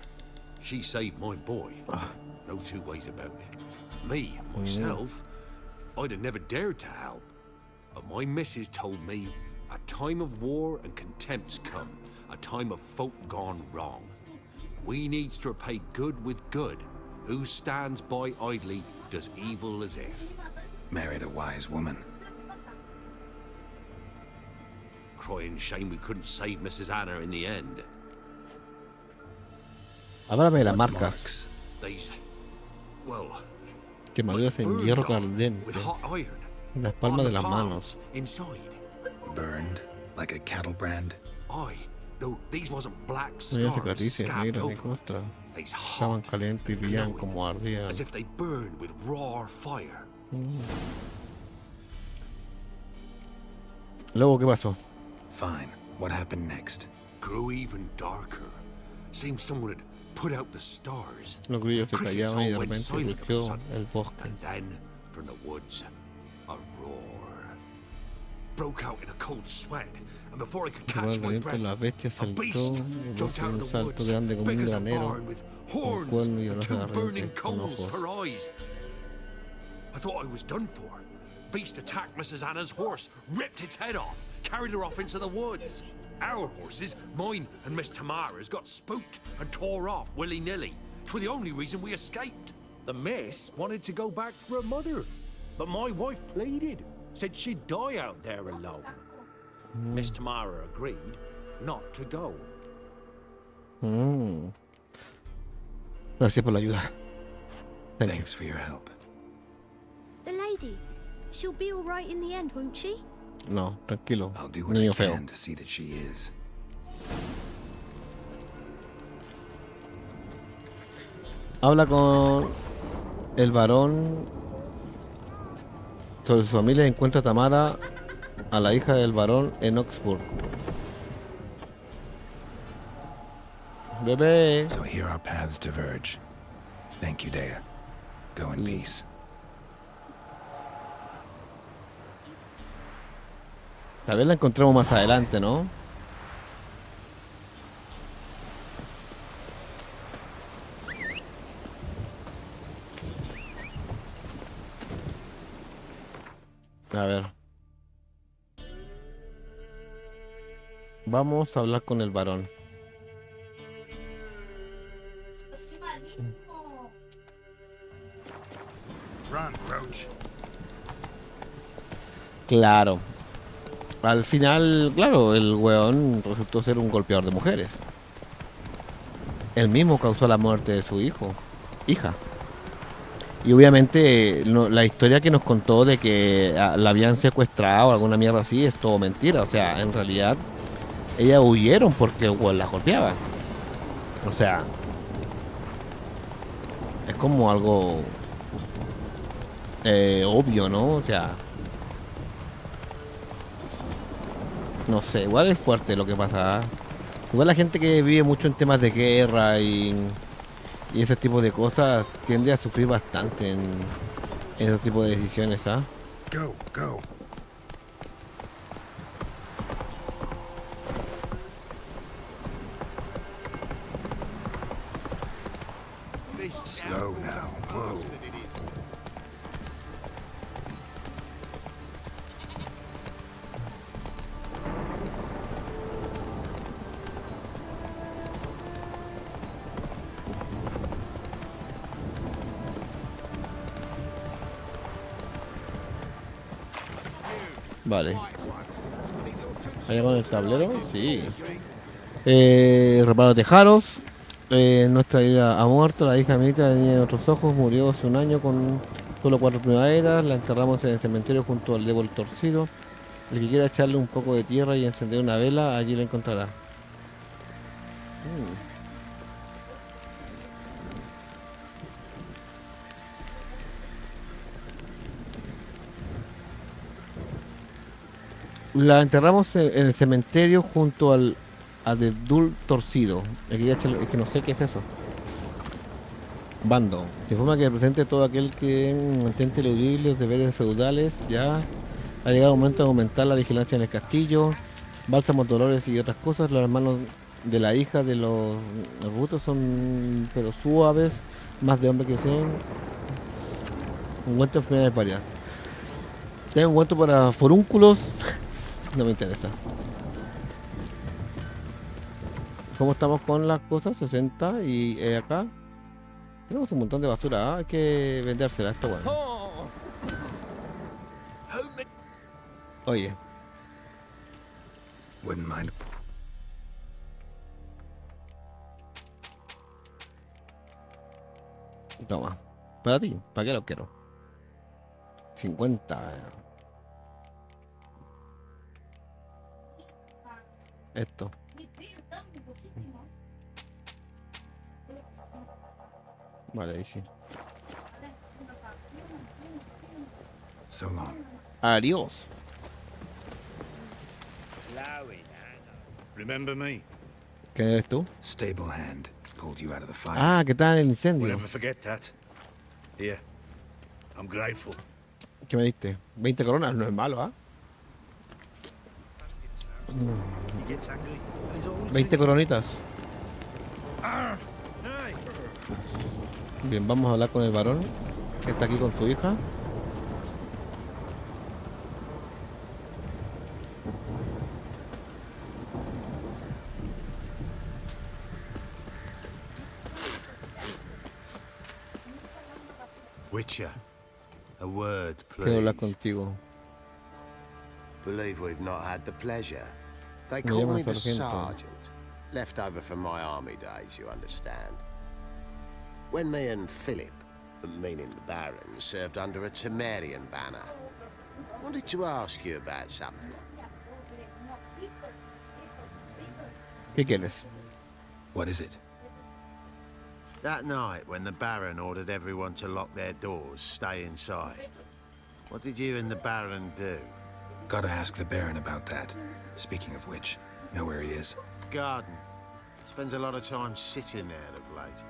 She saved my boy. No 2 ways about it. Me, myself, I'd have never dared to help. But my missus told me a time of war and contempt's come. A time of folk gone wrong. We needs to repay good with good. Who stands by idly does evil as if. Married a wise woman. Crying shame we couldn't save Mrs. Anna in the end. Háblame de las What marcas. marks? These, well, Quemaduras en burned hierro on caliente. with hot iron. En las palmas on de the las palms, manos. Inside. Burned? Like a cattle brand? Aye, though these wasn't black No había scars cicatrices scabbed negras ni over. costras. They's Estaban hot, calientes y brillan glowing, como ardían. as if they burned with raw fire. Luego, ¿qué pasó? Fine. What happened next? Grew even darker. Seemed someone had put out the stars. Los grillos se Crickets callaban y de all went repente silent of a rugió sudden. el bosque. And then, from the woods, a roar. Broke out in a cold sweat, and before I could Como catch el my viento, breath, la bestia a saltó, beast el jumped bosque out de of un the salto woods, grande como big un as a granero, barn, with con horns cuerno y and orejas 2 ardientes burning con coals ojos. for eyes. I thought I was done for. Beast attacked Mrs. Anna's horse, ripped its head off, carried her off into the woods. Our horses, mine and Miss Tamara's, got spooked and tore off willy-nilly. 'Twere the only reason we escaped. The miss wanted to go back for her mother, but my wife pleaded, said she'd die out there alone. Miss Tamara agreed not to go. Gracias por la ayuda. Thank you. Thanks for your help. The lady. She'll be all right in the end, won't she? No, tranquilo. I'll do what Niño I feo. can to see that she is. Habla con el varón sobre su familia y encuentra a Tamara, a la hija del varón, en Oxford. Bebé. So here our paths diverge. Thank you, Dea. Go in peace. Tal vez la encontremos más adelante, ¿no? A ver. Vamos a hablar con el varón. Run, Roach. Claro. Al final, claro, el weón resultó ser un golpeador de mujeres. Él mismo causó la muerte de su hija. Y obviamente la historia que nos contó de que la habían secuestrado o alguna mierda así es todo mentira. O sea, en realidad ellas huyeron porque el weón las golpeaba. O sea, es como algo obvio, ¿no? O sea, no sé, igual es fuerte lo que pasa. ¿Ah? Igual la gente que vive mucho en temas de guerra y ese tipo de cosas tiende a sufrir bastante en ese tipo de decisiones, ¿ah? Go, go. Slow now. Whoa. Vale. ¿Allá con el tablero? Sí. Reparo tejaros. Nuestra hija ha muerto. La hija Anita, la niña de otros ojos, murió hace un año con solo 4 primaveras. La enterramos en el cementerio junto al dedo torcido. El que quiera echarle un poco de tierra y encender una vela, allí la encontrará. La enterramos en el cementerio junto al dedo torcido. El que quiera echarle, es que no sé qué es eso. Bando. Se informa que represente todo aquel que intente eludir los deberes feudales. Ya ha llegado el momento de aumentar la vigilancia en el castillo. Bálsamos, dolores y otras cosas. Los hermanos de la hija de los brutos son pero suaves, más de hombre que sean. Ungüento de enfermedades varias. Tengo un ungüento para forúnculos. No me interesa. ¿Cómo estamos con las cosas? 60 y acá tenemos un montón de basura. ¿Ah? Hay que vendérsela. Esto bueno. Oye. Wouldn't mind. Toma. Para ti. ¿Para qué lo quiero? 50. Esto. Vale, ahí sí. So long. Adiós. Remember me? ¿Quién eres tú? Stable hand pulled you out of the fire. Ah, ¿qué tal el We'll incendio? never forget that. Here. I'm grateful. ¿Qué me diste? 20 coronas, no es malo, ¿ah? He gets angry. And he's always 20 coronitas. Hey. Bien, vamos a hablar con el varón que está aquí con su hija. Witcher, a word, Quiero hablar please. contigo. Believe we've not had the pleasure. They Me call llamo me the Sargento. sergeant. Left over from my army days, you understand. When me and Philip, meaning the Baron, served under a Temerian banner. Wanted to ask you about something. ¿Qué quieres? What is it? That night when the Baron ordered everyone to lock their doors, stay inside. What did you and the Baron do? Gotta ask the Baron about that. Speaking of which, know where he is? Garden. Spends a lot of time sitting there of late.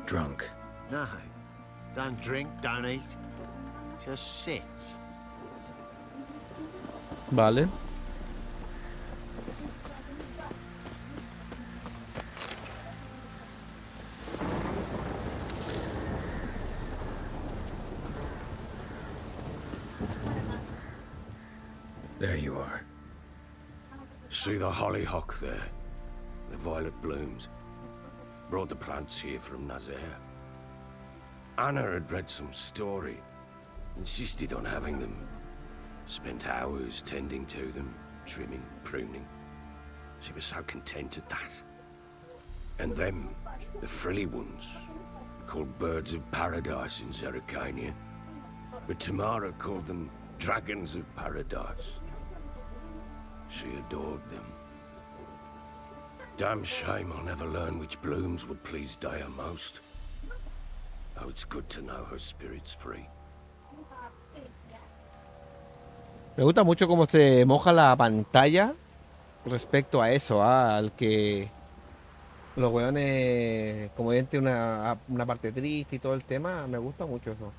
Drunk. No. Don't drink, don't eat. Just sits. Vale. There you are. See the hollyhock there? The violet blooms. Brought the plants here from Nazaire. Anna had read some story. Insisted on having them. Spent hours tending to them, trimming, pruning. She was so content at that. And them, the frilly ones, called birds of paradise in Zerrikania. But Tamara called them dragons of paradise. She adored them. Damn shame I'll never learn which blooms would please Dea most. Though it's good to know her spirit's free. Me gusta mucho cómo se moja la pantalla respecto a eso, al que los weones, como ven, tiene una parte triste y todo el tema. Me gusta mucho eso.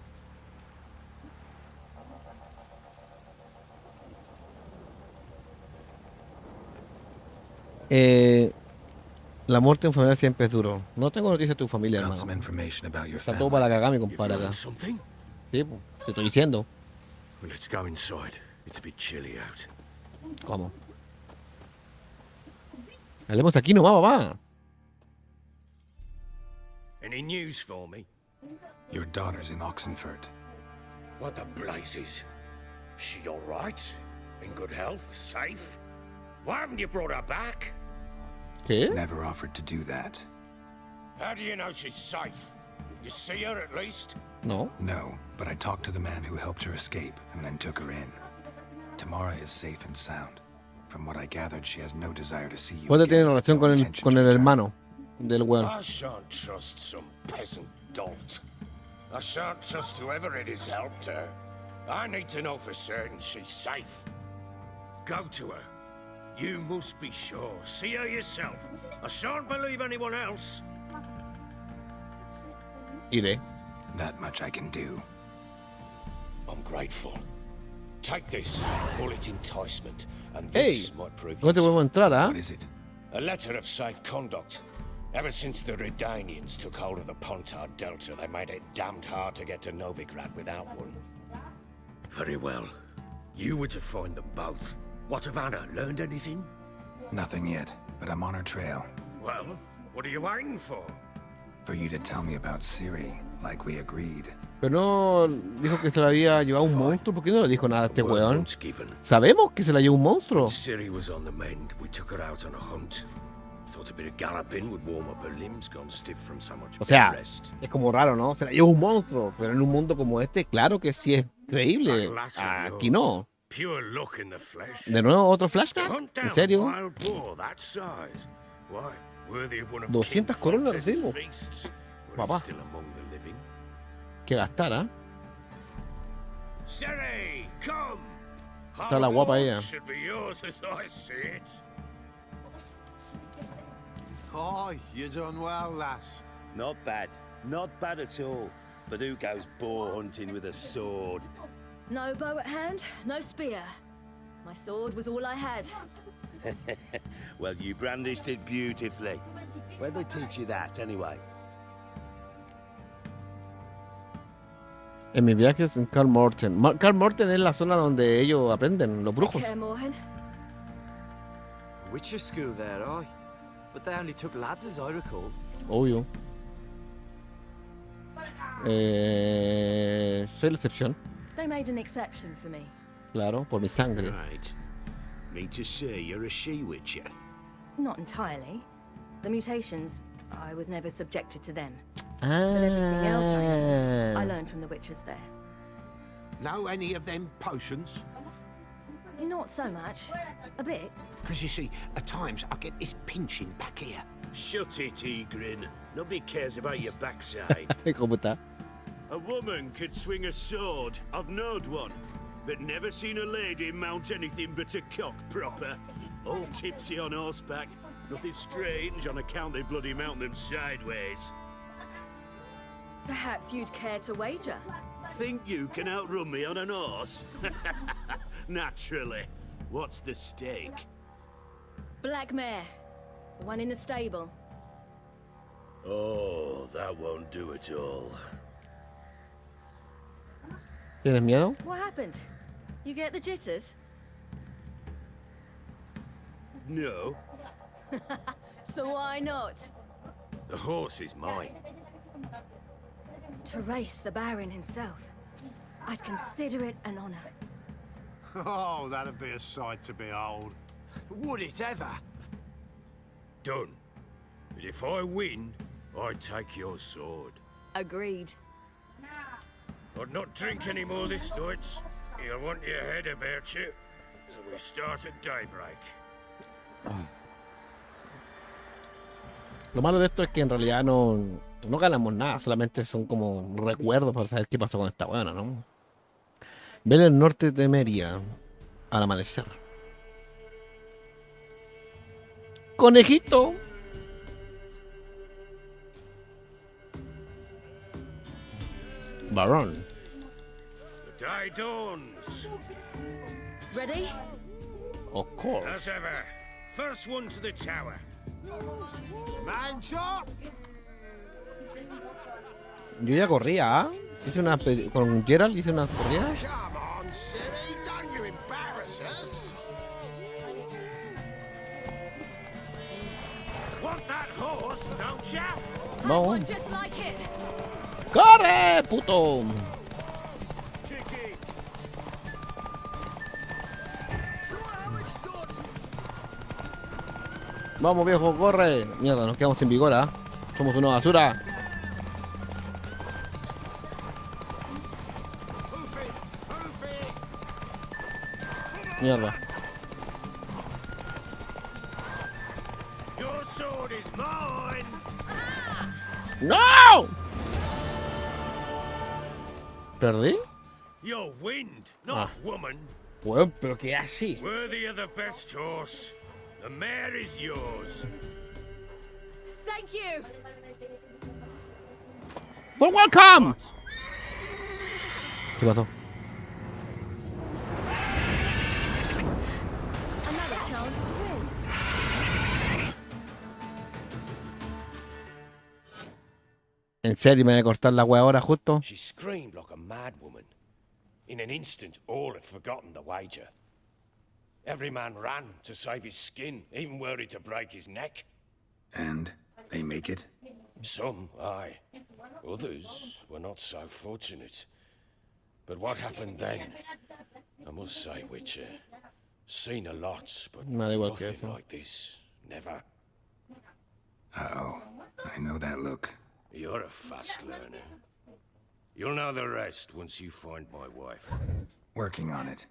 Eh, la muerte de un familiar siempre es duro. No tengo noticias de tu familia, Got some hermano. information about your Está todo family. para cagar, mi You've compadre acá. learned something? Sí, pues, te estoy diciendo. Well, let's go inside. It's a bit chilly out. ¿Cómo? Hablemos aquí nomás, papá. Any news for me? Your daughter's in Oxenford. What the blazes? She all right? In good health? Safe? Why haven't you brought her back? ¿Qué? Never offered to do that. How do you know she's safe? You see her at least? No. No, but I talked to the man who helped her escape and then took her in. Tamara is safe and sound. From what I gathered, she has no desire to see you Puede again, tener relación no con intention con to el return. hermano del weón. I shan't trust some peasant dolt. I shan't trust whoever it is helped her. I need to know for certain she's safe. Go to her. You must be sure. See her yourself. I shan't believe anyone else. Iré. That much I can do. I'm grateful. Take this. Call it enticement. And Hey, this might prove ¿dónde useful. podemos entrar, ah? What is it? A letter of safe conduct. Ever since the Redanians took hold of the Pontard Delta, they made it damned hard to get to Novigrad without one. Very well. You were to find them both. What of Anna? Learned anything? Nothing yet, but I'm on her trail. Well, what are you waiting for? For you to tell me about Siri, like we agreed. Pero no dijo que se la había llevado un monstruo. ¿Por qué no le dijo nada a este A word weón? once given. Sabemos que se la llevó un monstruo. Siri was on the mend. We took her out on a hunt. Thought a bit of galloping would warm up her limbs, gone stiff from so much O sea, bed rest. es como raro, ¿no? Se la llevó un monstruo. Pero en un mundo como este, claro que sí es creíble. That lass of Aquí yours, no. Pure luck in the flesh. ¿De nuevo otro To flashback? hunt down ¿En a serio? wild boar that size. Why, worthy of one of 200 King coronas Fontes' recibo. feasts. When Papá. he's still among the living. Que gastar, ¿ah? Siri, come! Está la guapa Our ella. home should be yours as I see it. Hi, you done well, lass. Not bad. Not bad at all. But who goes boar hunting with a sword? No bow at hand, no spear. My sword was all I had. Well, you brandished it beautifully. Where'd they teach you that, anyway? En mis viajes en Karl Morten. Karl Morten es la zona donde ellos aprenden, los brujos. Care Morhen. Witcher school there, aye. But they only took lads, as I recall. Obvio. Soy la excepción, They made an exception for me. claro, por mi sangre. Right. Mean to say you're a she-witcher? Not entirely. The mutations, I was never subjected to them. Ah. Everything else I learned from the witches there. Know any of them potions? Not so much. A bit. Because you see, at times I get this pinching back here. Shut it, Egrin. Nobody cares about your backside. ¿Cómo está? A woman could swing a sword. I've knowed one. But never seen a lady mount anything but a cock proper. All tipsy on horseback. Nothing strange on account they bloody mount them sideways. Perhaps you'd care to wager. Think you can outrun me on an horse? Naturally. What's the stake? Black mare. The one in the stable. Oh, that won't do it all. ¿Tienes miedo? What happened? You get the jitters? No. So why not? The horse is mine. To race the Baron himself. I'd consider it an honor. Oh, that'd be a sight to behold. Would it ever? Done. But if I win, I take your sword. Agreed. I'd not drink any more this night. You'll want your head about you. So we start at daybreak. Lo malo de esto es que en realidad no ganamos nada, solamente son como recuerdos para saber qué pasó con esta buena, ¿no? Ven el norte de Meria. Al amanecer. Conejito. Varón. The day dawns. Ready? Of course. As ever, first one to the tower. Man shot! Yo ya corría, ¿ah? Hice una con Gerald hice unas corridas. Come on, silly, don't you embarrass us. Want that horse, don't ya? Vamos. Just like it. ¡Corre, puto! Kick it. Vamos, viejo, corre. Mierda, nos quedamos sin vigor, ¿ah? Somos una basura. Mierda. Your sword is mine. ¡No! ¿Perdí? You're wind, not woman. Bueno, pero ¿qué así? Worthy of the best horse. The mare is yours. Thank you. ¡Well, welcome! ¿Qué pasó? Another chance to win. ¿En serio me voy a cortar la wea ahora justo? She screamed like a mad woman. In an instant, all had forgotten the wager. Every man ran to save his skin, even worried to break his neck. And they make it? Some, aye. Others were not so fortunate. But what happened then? I must say, Witcher, seen a lot, but Me da igual que nothing eso. like this. Never. Uh-oh. I know that look. You're a fast learner. You'll know the rest once you find my wife. Working on it.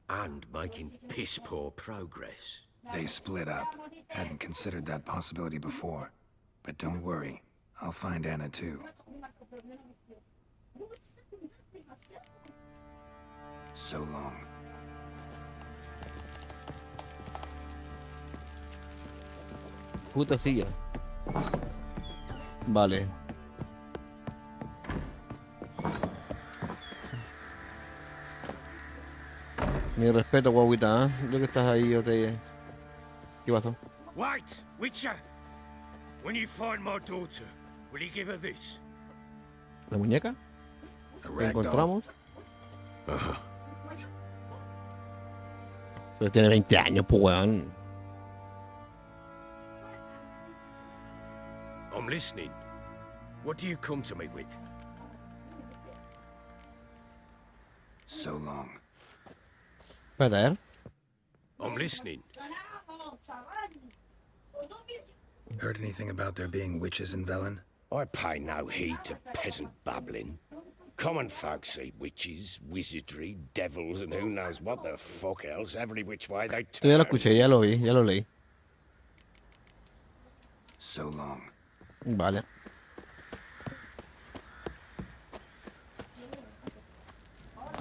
And making piss-poor progress. They split up. Hadn't considered that possibility before. But don't worry. I'll find Anna too. So long. Puta silla. Vale. Mi respeto, guaguita, ¿eh? Ya que estás ahí, yo te... ¿Qué pasó? Wait, Witcher! When you find my daughter, will you give her this? ¿La muñeca? A ¿La ragdoll. encontramos? Pero tiene 20 años, pues, weón. I'm listening. What do you come to me with? So long. Espérate, a ver. I'm listening. Heard anything about there being witches in Velen? I pay no heed to peasant babbling. Common folks see witches, wizardry, devils, and who knows what the fuck else every which way they Esto ya lo turn. escuché, ya lo vi, ya lo leí. So long. Vale.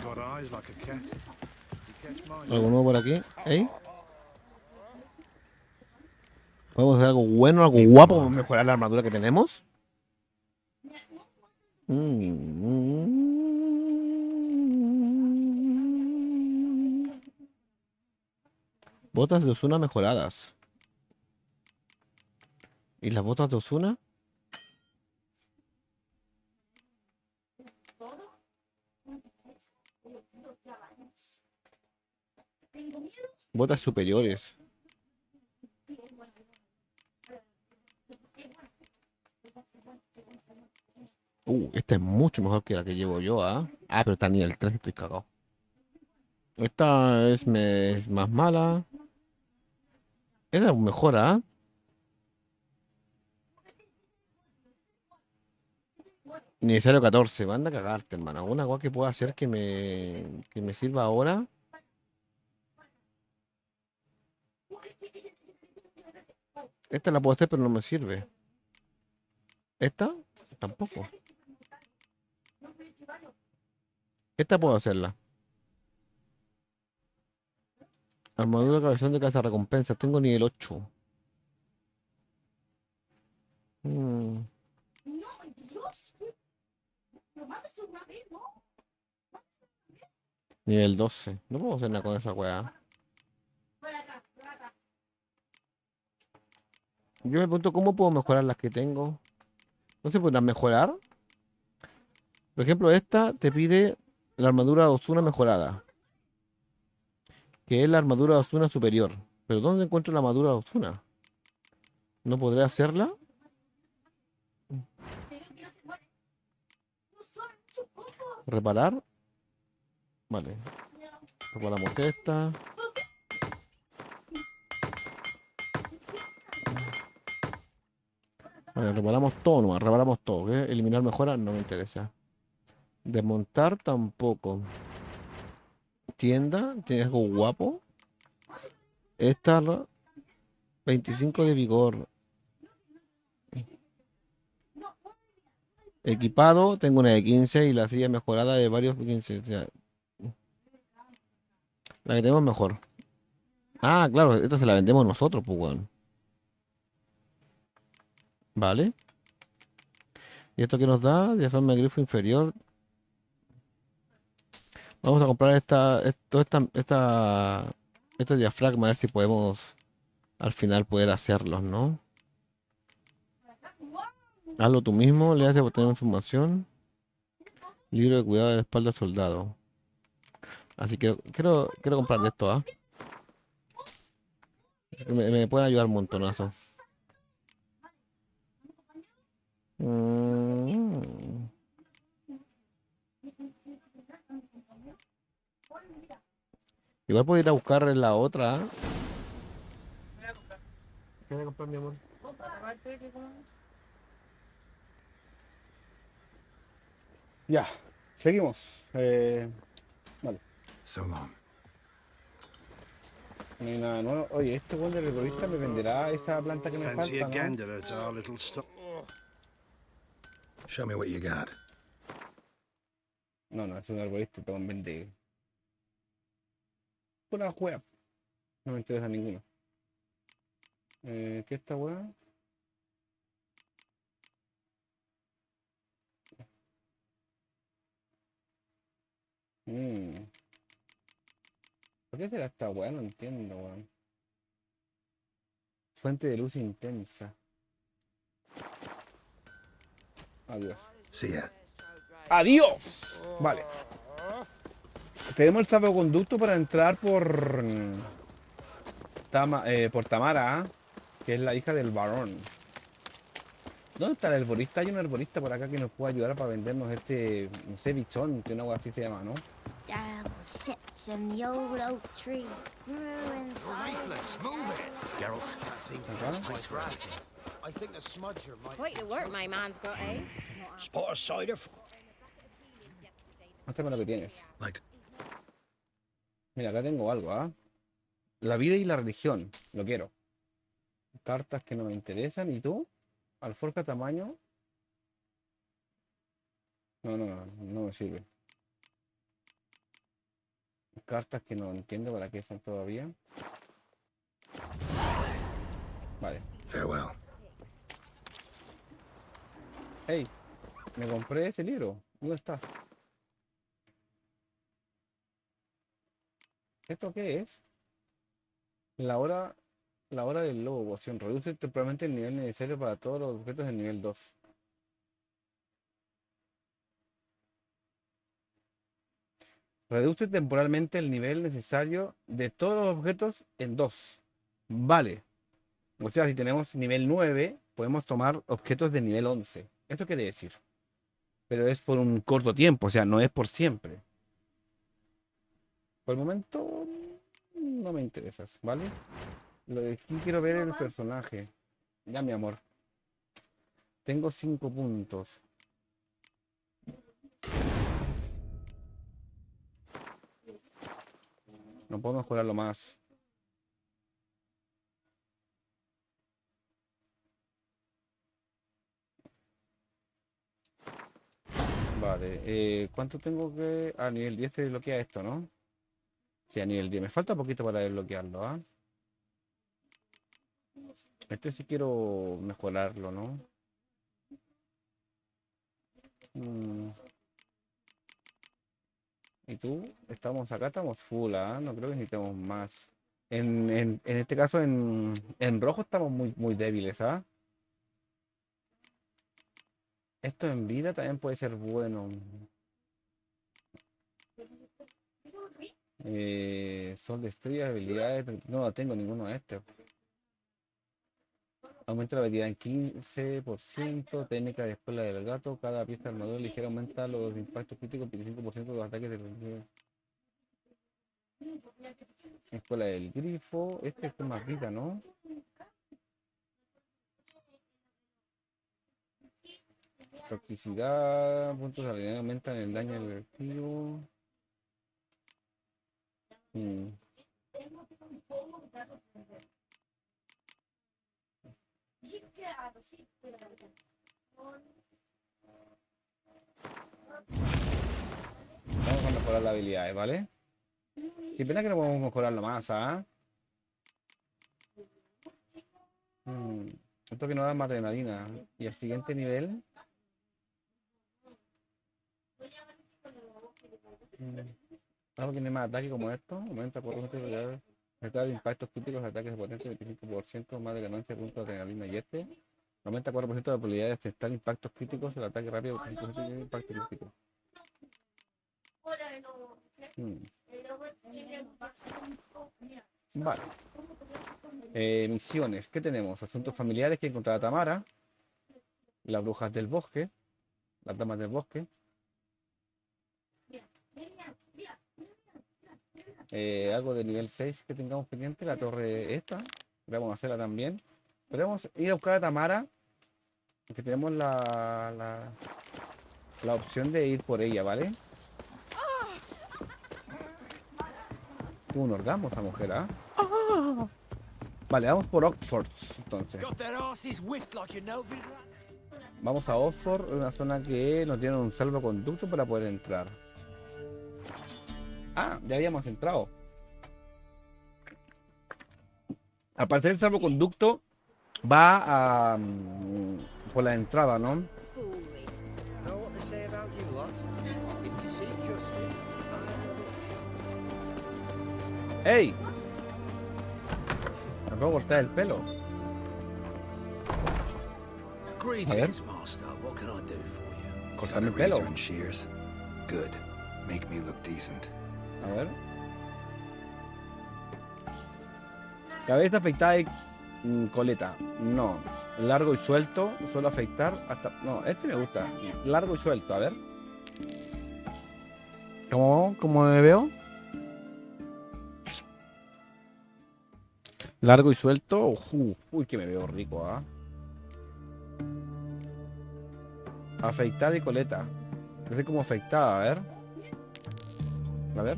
Got eyes like a cat. You catch mine. Algo nuevo por aquí. ¿Eh? ¿Podemos hacer algo bueno, algo guapo? ¿Podemos mejorar la armadura que tenemos? Botas de Ozuna mejoradas. ¿Y las botas de Ozuna? Botas superiores. Esta es mucho mejor que la que llevo yo, ¿ah? Ah, pero está ni el 3, estoy cagado. Esta es más mala. Esta es mejor, ¿ah? Necesario 14, manda a cagarte, hermano. Una cosa que pueda hacer que me sirva ahora. Esta la puedo hacer, pero no me sirve. ¿Esta? Tampoco. Esta puedo hacerla. Armadura cabezón de casa recompensa. Tengo nivel 8. Nivel 12. No puedo hacer nada con esa weá. Yo me pregunto cómo puedo mejorar las que tengo. ¿No se podrán mejorar? Por ejemplo, esta te pide la armadura Ozuna mejorada, que es la armadura Ozuna superior. Pero ¿dónde encuentro la armadura Ozuna? ¿No podré hacerla? ¿Reparar? Vale. Reparamos esta. Vale, reparamos todo nomás, reparamos todo. ¿Qué? Eliminar mejoras no me interesa. Desmontar tampoco. Tienda, tiene algo guapo. Esta 25 de vigor. Equipado, tengo una de 15 y la silla mejorada de varios 15. O sea, la que tenemos mejor. Ah, claro, esta se la vendemos nosotros, pues, weón. Vale. ¿Y esto qué nos da? Diafragma de grifo inferior. Vamos a comprar estos diafragmas, a ver si podemos al final poder hacerlos, ¿no? Hazlo tú mismo, le haces obtener información. Libro de cuidado de la espalda soldado. Así que quiero comprar esto, ¿ah? Me pueden ayudar un montonazo. Igual puedo ir a buscar en la otra, ¿ah? ¿Qué voy a comprar, mi amor? Ya, seguimos. Vale. So long. No hay nada nuevo. Oye, este buen del herborista me venderá esa planta que me Fancy a falta, ¿no? gander at our little stop. Show me what you got. No, es un herborista, te vende una wea. No me interesa ninguno. ¿Qué es esta wea? ¿Por qué será esta wea? No entiendo, weón. Fuente de luz intensa. Adiós. See ya. ¡Adiós! Vale. Tenemos el salvoconducto para entrar por Tamara, ¿ah? Que es la hija del varón. ¿Dónde está el herborista? Hay un herborista por acá que nos puede ayudar para vendernos este, no sé, bichón, que una agua así se llama, ¿no? Down sits in the old oak tree, grew in silence. Move it! Geralt, can't seem to Acá. place for anything. I think the smudger might... Quite the work my man's got, eh? Spot a cider. Muéstrame lo que tienes. Like, Mira, acá tengo algo, ¿ah? La vida y la religión, lo quiero. Cartas que no me interesan, ¿y tú? Alforja tamaño. No me sirve. Cartas que no entiendo para qué son todavía. Vale. farewell. Hey, me compré ese libro. ¿Dónde está? ¿Esto qué es? La hora del lobo. Poción. Reduce temporalmente el nivel necesario para todos los objetos del nivel 2. Reduce temporalmente el nivel necesario de todos los objetos en 2. Vale. O sea, si tenemos nivel 9, podemos tomar objetos de nivel 11. ¿Esto quiere decir? Pero es por un corto tiempo, o sea, no es por siempre. Por el momento no me interesas, ¿vale? Lo de aquí quiero ver el personaje. Ya, mi amor. Tengo 5 puntos. No puedo mejorarlo más. Vale, ¿cuánto tengo que...? A nivel 10 se desbloquea esto, ¿no? Sí, a nivel 10. Me falta poquito para desbloquearlo, ¿ah? Este sí quiero mejorarlo, ¿no? ¿Y tú? Estamos acá, estamos full, ¿ah? No creo que necesitemos más. En este caso, en rojo estamos muy débiles, ¿ah? Esto en vida también puede ser bueno. Sol de estrellas, habilidades. No tengo ninguno de estos. Aumenta la habilidad en 15%. Técnica de escuela del gato. Cada pieza de armadura ligera aumenta los impactos críticos 25% de los ataques de escuela del grifo. Este es más vida, ¿no? Toxicidad. Puntos de habilidad aumentan el daño al objetivo. Vamos a mejorar las habilidades, ¿vale? Qué pena que no podemos mejorarlo más, ¿ah? Esto que nos da más adrenalina. Y el siguiente nivel. Algo que tiene más ataque como esto. Aumenta por de impactos críticos, ataques de potencia 25%, más de ganancia de puntos de adrenalina. Y este aumenta 4% de la probabilidad de aceptar impactos críticos, el ataque rápido 25% de impacto crítico. Vale. Misiones. ¿Qué tenemos? Asuntos familiares que encontrar a Tamara. Las brujas del bosque. Las damas del bosque. Algo de nivel 6 que tengamos pendiente. La torre esta. Vamos a hacerla también. Pero vamos a ir a buscar a Tamara. Que tenemos la opción de ir por ella, ¿vale? Tuvo un orgasmo esa mujer, ¿ah? Vale, vamos por Oxford, entonces. Vamos a Oxford, una zona que nos tiene un salvoconducto para poder entrar. Ah, ya habíamos entrado. Aparte del salvoconducto, va a por la entrada, ¿no? ¡Ey! Me puedo cortar el pelo. A ver. Cortarme el pelo. A ver. Cabeza afeitada y coleta. No. Largo y suelto. Suelo afeitar hasta... No, este me gusta. Largo y suelto. A ver. ¿Cómo me veo? Largo y suelto. Uy, que me veo rico, ¿ah? Afeitada y coleta. Es como afeitada, a ver. A ver.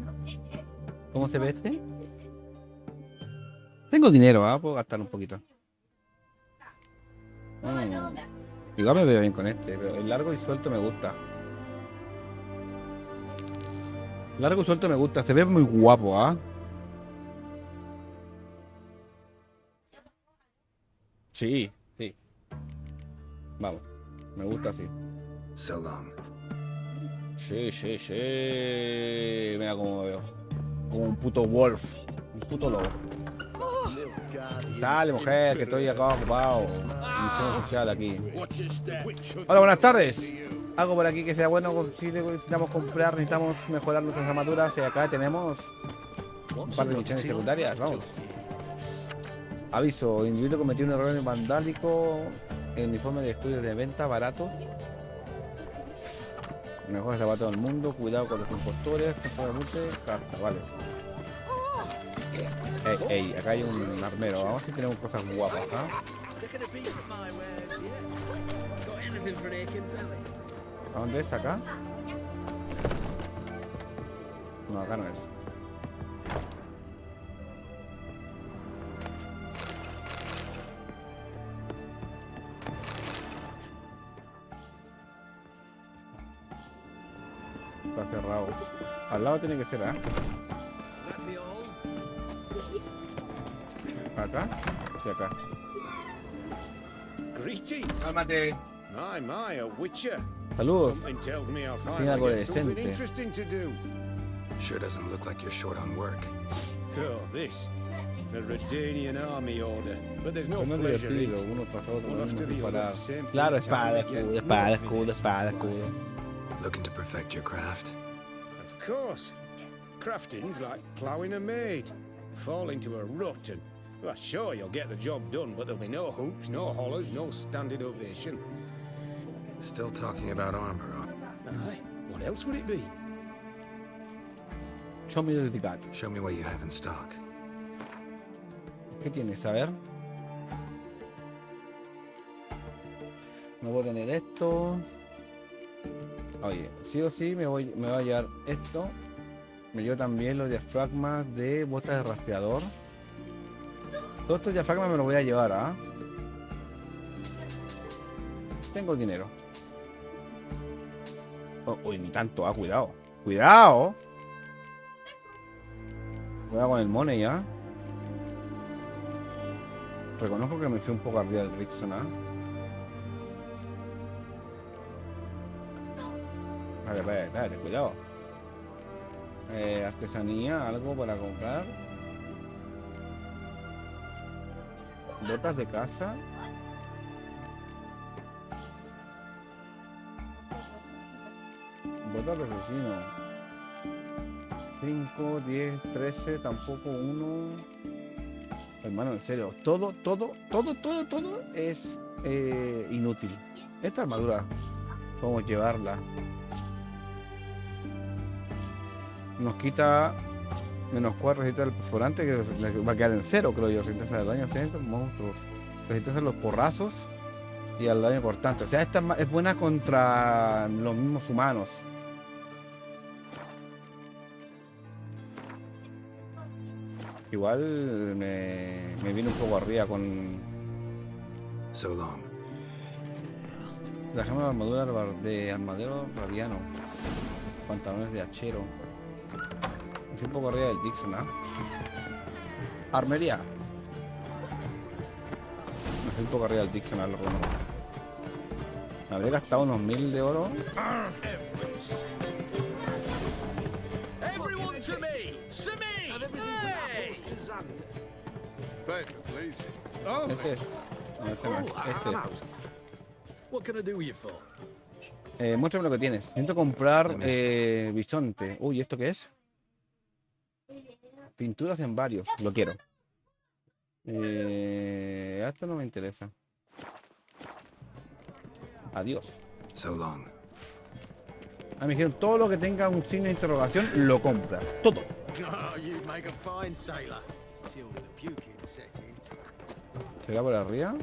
¿Cómo se ve este? Tengo dinero, ¿ah? Puedo gastar un poquito. Igual me veo bien con este, pero el largo y suelto me gusta. Largo y suelto me gusta. Se ve muy guapo, ¿ah? Sí, sí. Vamos. Me gusta así. So long. Sí. Mira cómo me veo. Como un puto wolf. Un puto lobo. Sale, mujer, que estoy acá ocupado. Misión social aquí. Hola, buenas tardes. Algo por aquí que sea bueno. Si necesitamos comprar, necesitamos mejorar nuestras armaduras. Y acá tenemos un par de misiones secundarias. Vamos. Aviso, individuo cometió un error vandálico. El uniforme de estudios de venta barato. Mejor zapato del mundo. Cuidado con los impostores. Carta, vale. Ey, acá hay un armero. Vamos a ver si tenemos cosas guapas, ¿ah? ¿A dónde es? ¿Acá? No, acá no es. Está cerrado. Al lado tiene que ser, ¿eh? ¿Acá? Sí, acá. Greetings. Cálmate. My, a witcher. Saludos. Something tells me I'll Así finally algo get something decente. interesting to do. Sure doesn't look like you're short on work. So this, the Redanian army order, but there's no Pero no es pleasure in divertido, it. uno tras otro, One lo after mismo the other, disparar. same thing Claro, time espada, again. escudo, No espada, escudo, finish. espada, escudo. Looking to perfect your craft? Of course. Crafting's like ploughing a maid. Fall into a rut and, well, sure, you'll get the job done, but there'll be no hoops, no hollers, no standing ovation. Still talking about armor, huh? Aye, what else would it be? Show me the gat. Show me what you have in stock. ¿Qué tienes? A ver. No voy a tener esto. Oye, sí o sí me voy a llevar esto. Me llevo también los diafragmas de botas de rastreador. Todos estos diafragmas me los voy a llevar, ¿ah? Tengo dinero. Oh, uy, ni tanto, cuidado. ¡Cuidado! Cuidado con el money, ¿ah? Reconozco que me fui un poco arriba del Rickson, ¿ah? Espérate, cuidado. Artesanía, algo para comprar. Botas de casa. Botas de vecino. 5, 10, 13, tampoco 1. Hermano, en serio, todo es inútil. Esta armadura, podemos llevarla. Nos quita menos 4 resistencia al perforante, que va a quedar en 0, creo yo. Resistencia al daño accidente, monstruos. Resistencia a los porrazos y al daño cortante. O sea, esta es buena contra los mismos humanos. Igual me viene un poco arriba con... So long. Trajemos la armadura de armadero radiano. Pantalones de hachero. Me fui un poco arriba del Dixon, ¿ah? Armería. Me fui un poco arriba del Dixon, ¿ah? Me habría gastado unos 1000 de oro. Everyone to me! To me! Hey! No, este no. What can I do you for? Muéstrame lo que tienes. Necesito comprar bisonte. Uy, ¿esto qué es? Pinturas en varios. Lo quiero. Esto no me interesa. Adiós. So long. Me dijeron todo lo que tenga un signo de interrogación lo compra. Todo. Oh, you make a fine sailor. Till the puking set in. ¿Será por arriba?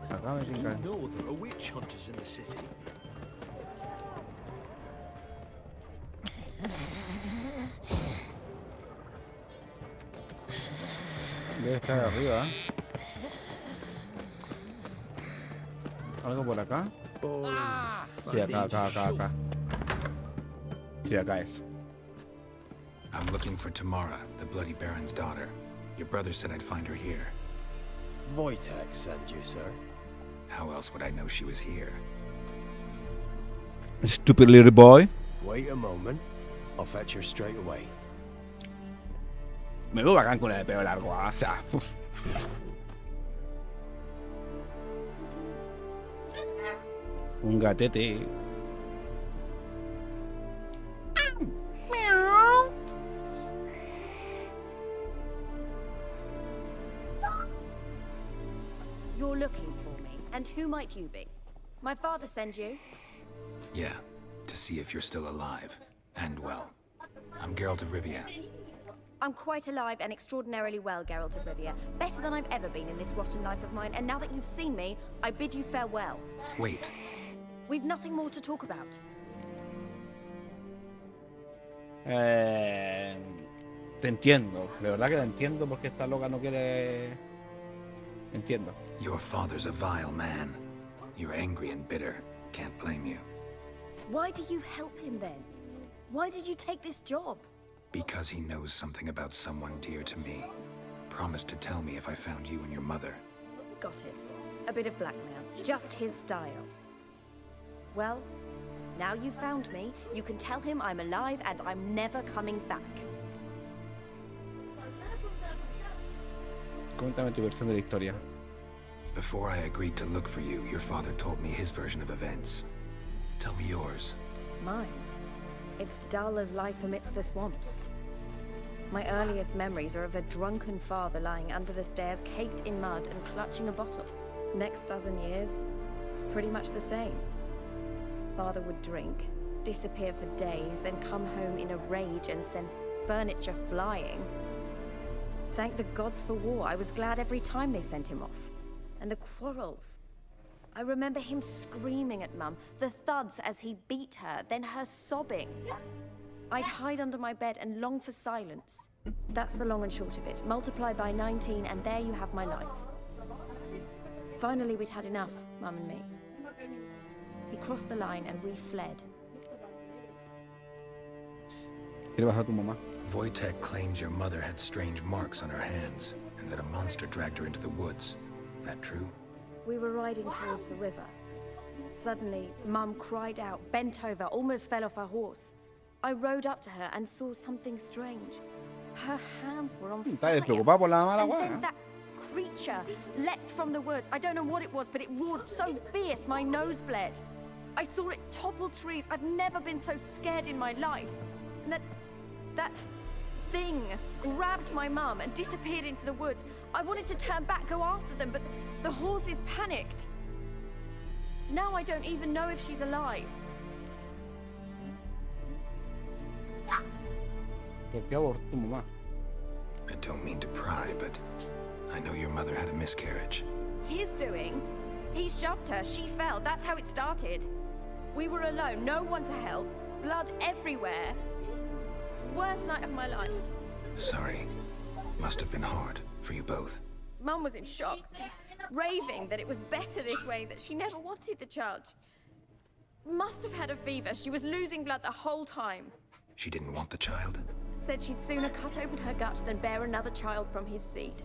Acá me tinca. know there are witch hunters in the city. Debe estar arriba. ¿Algo por acá? Sí, acá. Sí, acá es. I'm looking for Tamara, the Bloody Baron's daughter. Your brother said I'd find her here. Wojtek sent you, sir. How else would I know she was here? Stupid little boy. Wait a moment. I'll fetch her straight away. Me veo bacán con la de pelo largo. O sea, uf. Un gatete. You're looking for me, and who might you be? My father sent you? Yeah, to see if you're still alive. And well. I'm Geralt of Rivia. I'm quite alive and extraordinarily well, Geralt of Rivia. Better than I've ever been in this rotten life of mine, and now that you've seen me, I bid you farewell. Wait. We've nothing more to talk about. Te entiendo. De verdad que te entiendo porque esta loca no quiere... Entiendo. Your father's a vile man. You're angry and bitter. Can't blame you. Why do you help him then? Why did you take this job? Because he knows something about someone dear to me. Promised to tell me if I found you and your mother. Got it. A bit of blackmail. Just his style. Well, now you've found me, you can tell him I'm alive and I'm never coming back. Cuéntame tu versión de la historia. Before I agreed to look for you, your father told me his version of events. Tell me yours. Mine? It's dull as life amidst the swamps. My earliest memories are of a drunken father lying under the stairs, caked in mud and clutching a bottle. Next dozen years, pretty much the same. Father would drink, disappear for days, then come home in a rage and send furniture flying. Thank the gods for war. I was glad every time they sent him off. And the quarrels. I remember him screaming at Mum, the thuds as he beat her, then her sobbing. I'd hide under my bed and long for silence. That's the long and short of it. Multiply by 19 and there you have my life. Finally, we'd had enough, Mum and me. He crossed the line and we fled. ¿Qué le pasó a tu mamá? Wojtek claims your mother had strange marks on her hands and that a monster dragged her into the woods. That true? We were riding towards the river. Suddenly, Mum cried out, bent over, almost fell off her horse. I rode up to her and saw something strange. Her hands were on Está fire. despreocupada por la mala And weá. then that creature leapt from the woods. I don't know what it was, but it roared so fierce my nose bled. I saw it topple trees. I've never been so scared in my life. And that thing grabbed my mum and disappeared into the woods. I wanted to turn back, go after them, but the horses panicked. Now I don't even know if she's alive. ¿Por qué abortó tu mamá? I don't mean to pry, but I know your mother had a miscarriage. His doing? He shoved her, she fell, that's how it started. We were alone, no one to help, blood everywhere. Worst night of my life. Sorry. Must have been hard for you both. Mum was in shock. She was raving that it was better this way, that she never wanted the child. Must have had a fever. She was losing blood the whole time. She didn't want the child? Said she'd sooner cut open her gut than bear another child from his seed.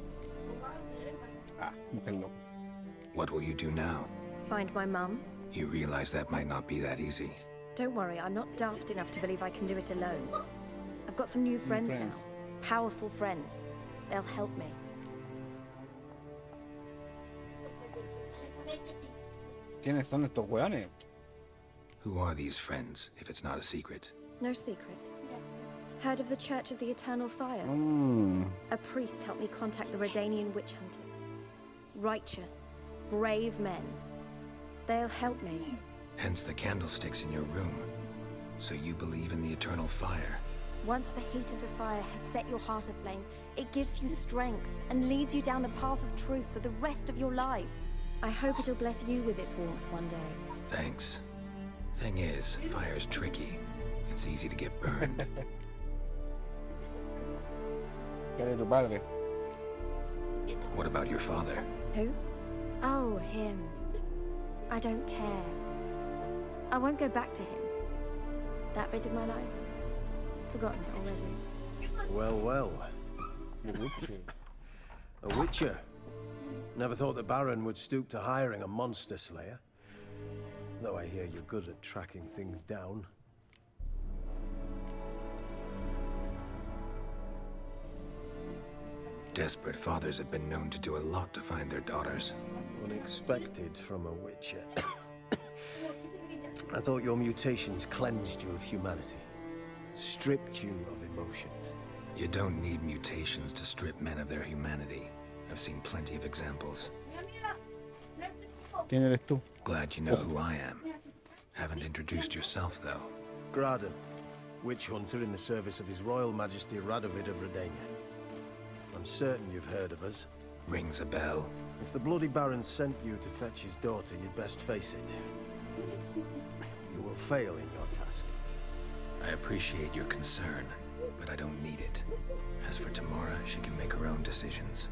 Ah, mujer loca. What will you do now? Find my mum. You realize that might not be that easy. Don't worry, I'm not daft enough to believe I can do it alone. I've got some new friends now. Powerful friends. They'll help me. ¿Quiénes son estos weones? Who are these friends, if it's not a secret? No secret. Heard of the Church of the Eternal Fire? A priest helped me contact the Redanian witch hunters. Righteous, brave men. They'll help me. Hence the candlesticks in your room. So you believe in the eternal fire? Once the heat of the fire has set your heart aflame, it gives you strength and leads you down the path of truth for the rest of your life. I hope it'll bless you with its warmth one day. Thanks. Thing is, fire's tricky. It's easy to get burned. ¿Qué de tu padre? What about your father? Who? Oh, him. I don't care. I won't go back to him. That bit of my life. Forgotten it already. Well, well. A witcher. Never thought the Baron would stoop to hiring a monster slayer. Though I hear you're good at tracking things down. Desperate fathers have been known to do a lot to find their daughters. Unexpected from a witcher. I thought your mutations cleansed you of humanity. Stripped you of emotions. You don't need mutations to strip men of their humanity. I've seen plenty of examples. ¿Quién eres tú? Glad you know who I am. Haven't introduced yourself, though. Graden, witch hunter in the service of His Royal Majesty Radovid of Redania. I'm certain you've heard of us. Rings a bell. If the Bloody Baron sent you to fetch his daughter, you'd best face it. You will fail in your task. I appreciate your concern, but I don't need it. As for Tamara, she can make her own decisions.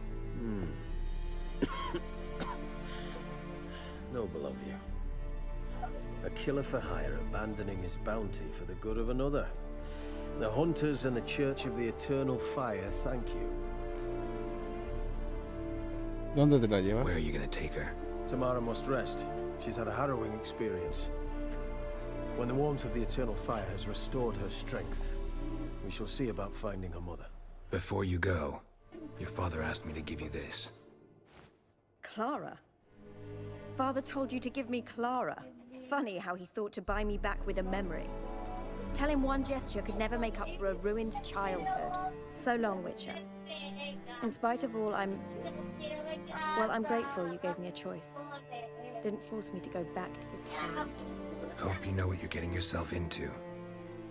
Noble of you. A killer for hire abandoning his bounty for the good of another. The hunters and the Church of the Eternal Fire thank you. ¿Dónde te la llevas? Where are you gonna take her? Tamara must rest. She's had a harrowing experience. When the warmth of the Eternal Fire has restored her strength, we shall see about finding her mother. Before you go, your father asked me to give you this. Clara? Father told you to give me Clara. Funny how he thought to buy me back with a memory. Tell him one gesture could never make up for a ruined childhood. So long, Witcher. In spite of all, I'm grateful you gave me a choice. Didn't force me to go back to the tyrant. Hope you know what you're getting yourself into.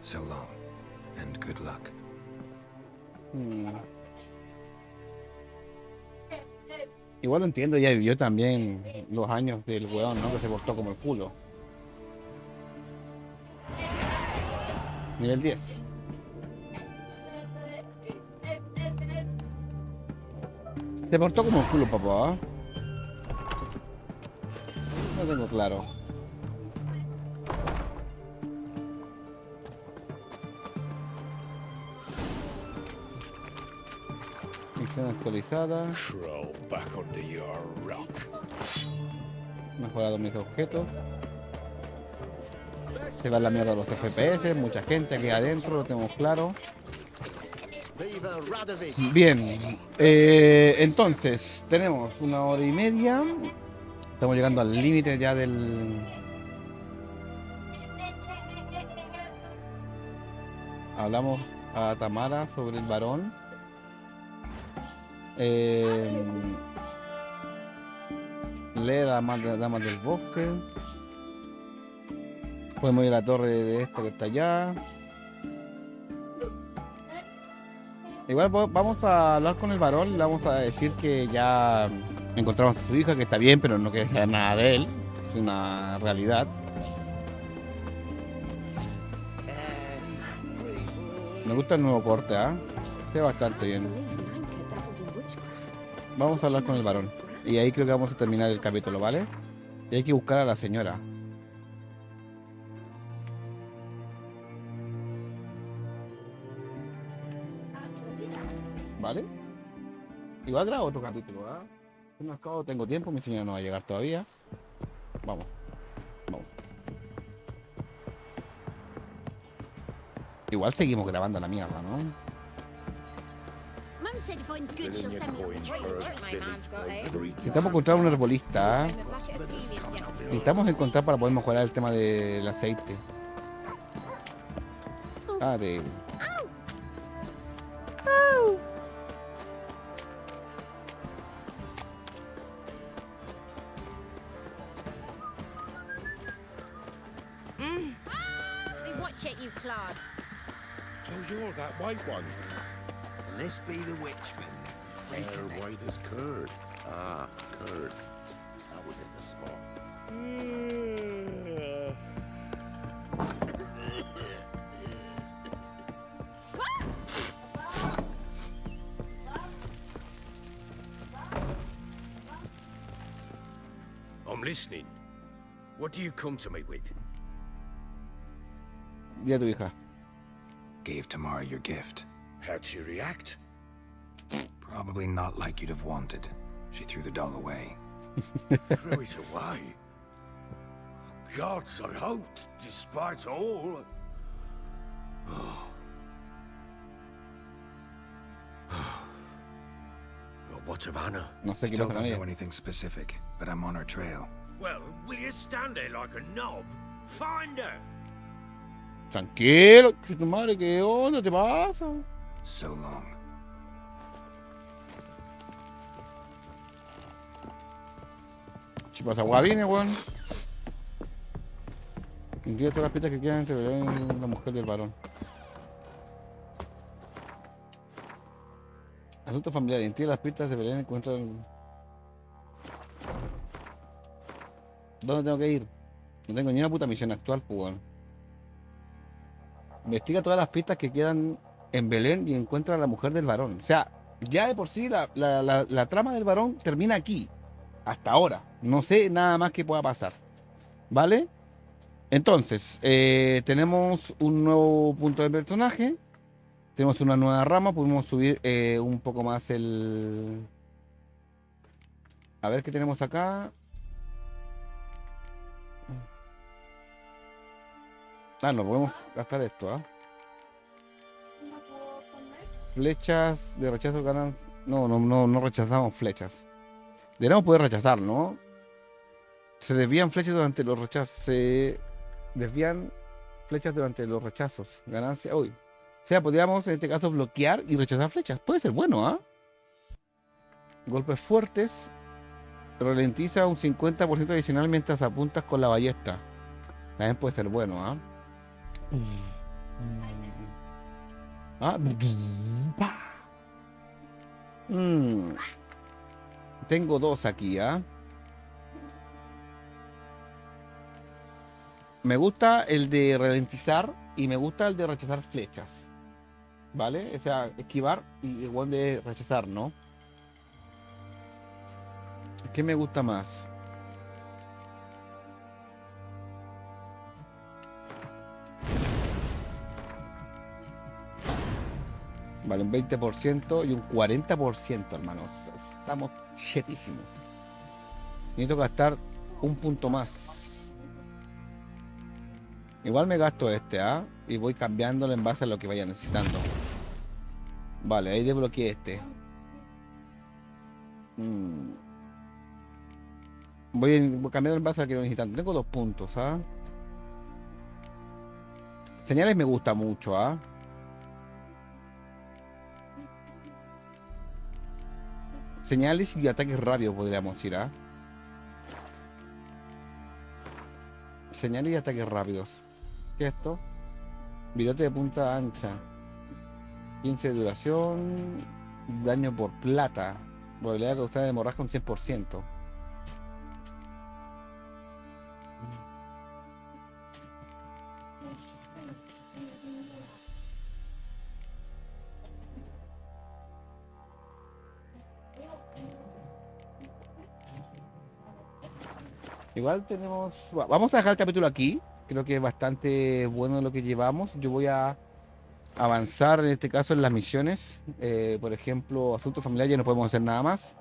So long, and good luck. Igual lo entiendo, ya vivió también los años del weón, ¿no? Que se portó como el culo. Nivel 10. Se portó como el culo, papá. No tengo claro. Misión actualizada. Mejorado mis objetos. Se va la mierda los FPS, mucha gente aquí adentro, lo tenemos claro. Bien, entonces tenemos 1 hora y media. Estamos llegando al límite ya del... Hablamos a Tamara sobre el varón. Lee damas del bosque. Podemos ir a la torre de esto que está allá. Igual vamos a hablar con el varón. Le vamos a decir que ya encontramos a su hija, que está bien, pero no quiere saber nada de él. Es una realidad. Me gusta el nuevo corte, ¿ah? Está bastante bien. Vamos a hablar con el varón. Y ahí creo que vamos a terminar el capítulo, ¿vale? Y hay que buscar a la señora. ¿Vale? Igual habrá otro capítulo, ¿verdad? No acabo, tengo tiempo, mi señora no va a llegar todavía. Vamos. Vamos. Igual seguimos grabando la mierda, ¿no? Necesitamos encontrar un herbolista. Necesitamos encontrar para poder mejorar el tema del aceite. Ah, de... Watch it, you clod. So you're that white one? And this be the witchman. White as curd. Ah, curd. That would hit the spot. I'm listening. What do you come to me with? Ya tu hija. Gave Tamara your gift. How'd she react? Probably not like you'd have wanted. She threw the doll away. Threw it away? Oh, gods, I hoped, despite all... Oh. Well, what of Anna? No sé qué Still pasa con don't ella. know anything specific, but I'm on her trail. Well, will you stand there like a knob? Find her! Tranquilo, tu madre, ¿qué onda te pasa? So long. Si pasa agua viene, weón. Incluye todas las pistas que quieran entre la mujer y el varón. Asunto familiar. Entiende las pistas de Belén encuentran... ¿Dónde tengo que ir? No tengo ni una puta misión actual, pues, weón. Investiga todas las pistas que quedan en Belén y encuentra a la mujer del varón. O sea, ya de por sí la trama del varón termina aquí. Hasta ahora. No sé nada más que pueda pasar. ¿Vale? Entonces, tenemos un nuevo punto de personaje. Tenemos una nueva rama, podemos subir un poco más el... A ver qué tenemos acá. Ah, no podemos gastar esto, ¿ah? Flechas de rechazo ganan... No rechazamos flechas. Deberíamos poder rechazar, ¿no? Se desvían flechas durante los rechazos. Se desvían flechas durante los rechazos. Ganancia hoy. O sea, podríamos en este caso bloquear y rechazar flechas. Puede ser bueno, ¿ah? Golpes fuertes. Ralentiza un 50% adicional mientras apuntas con la ballesta. También puede ser bueno, ¿ah? Tengo dos aquí, ¿ah? Me gusta el de ralentizar y me gusta el de rechazar flechas. ¿Vale? O sea, esquivar y igual de rechazar, ¿no? ¿Qué me gusta más? Vale, un 20% y un 40%, hermanos. Estamos chetísimos. Necesito gastar un punto más. Igual me gasto este, ¿ah? Y voy cambiándolo en base a lo que vaya necesitando. Vale, ahí desbloqueé este. Voy cambiando en base a lo que voy necesitando. Tengo 2 puntos, ¿ah? Señales me gusta mucho, ¿ah? Señales y ataques rápidos podríamos ir, ¿ah? Señales y ataques rápidos. ¿Qué es esto? Virote de punta ancha. 15 de duración. Daño por plata. Probabilidad de causar hemorragia un 100%. Igual tenemos... Vamos a dejar el capítulo aquí. Creo que es bastante bueno lo que llevamos. Yo voy a avanzar en este caso en las misiones. Por ejemplo, asuntos familiares, ya no podemos hacer nada más.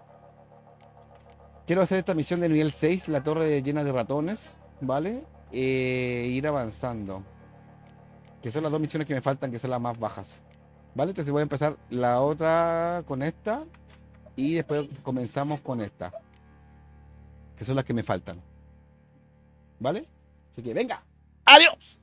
Quiero hacer esta misión de nivel 6, la torre llena de ratones, ¿vale? Ir avanzando. Que son las 2 misiones que me faltan, que son las más bajas. ¿Vale? Entonces voy a empezar la otra con esta. Y después comenzamos con esta. Que son las que me faltan. ¿Vale? Así que venga. ¡Adiós!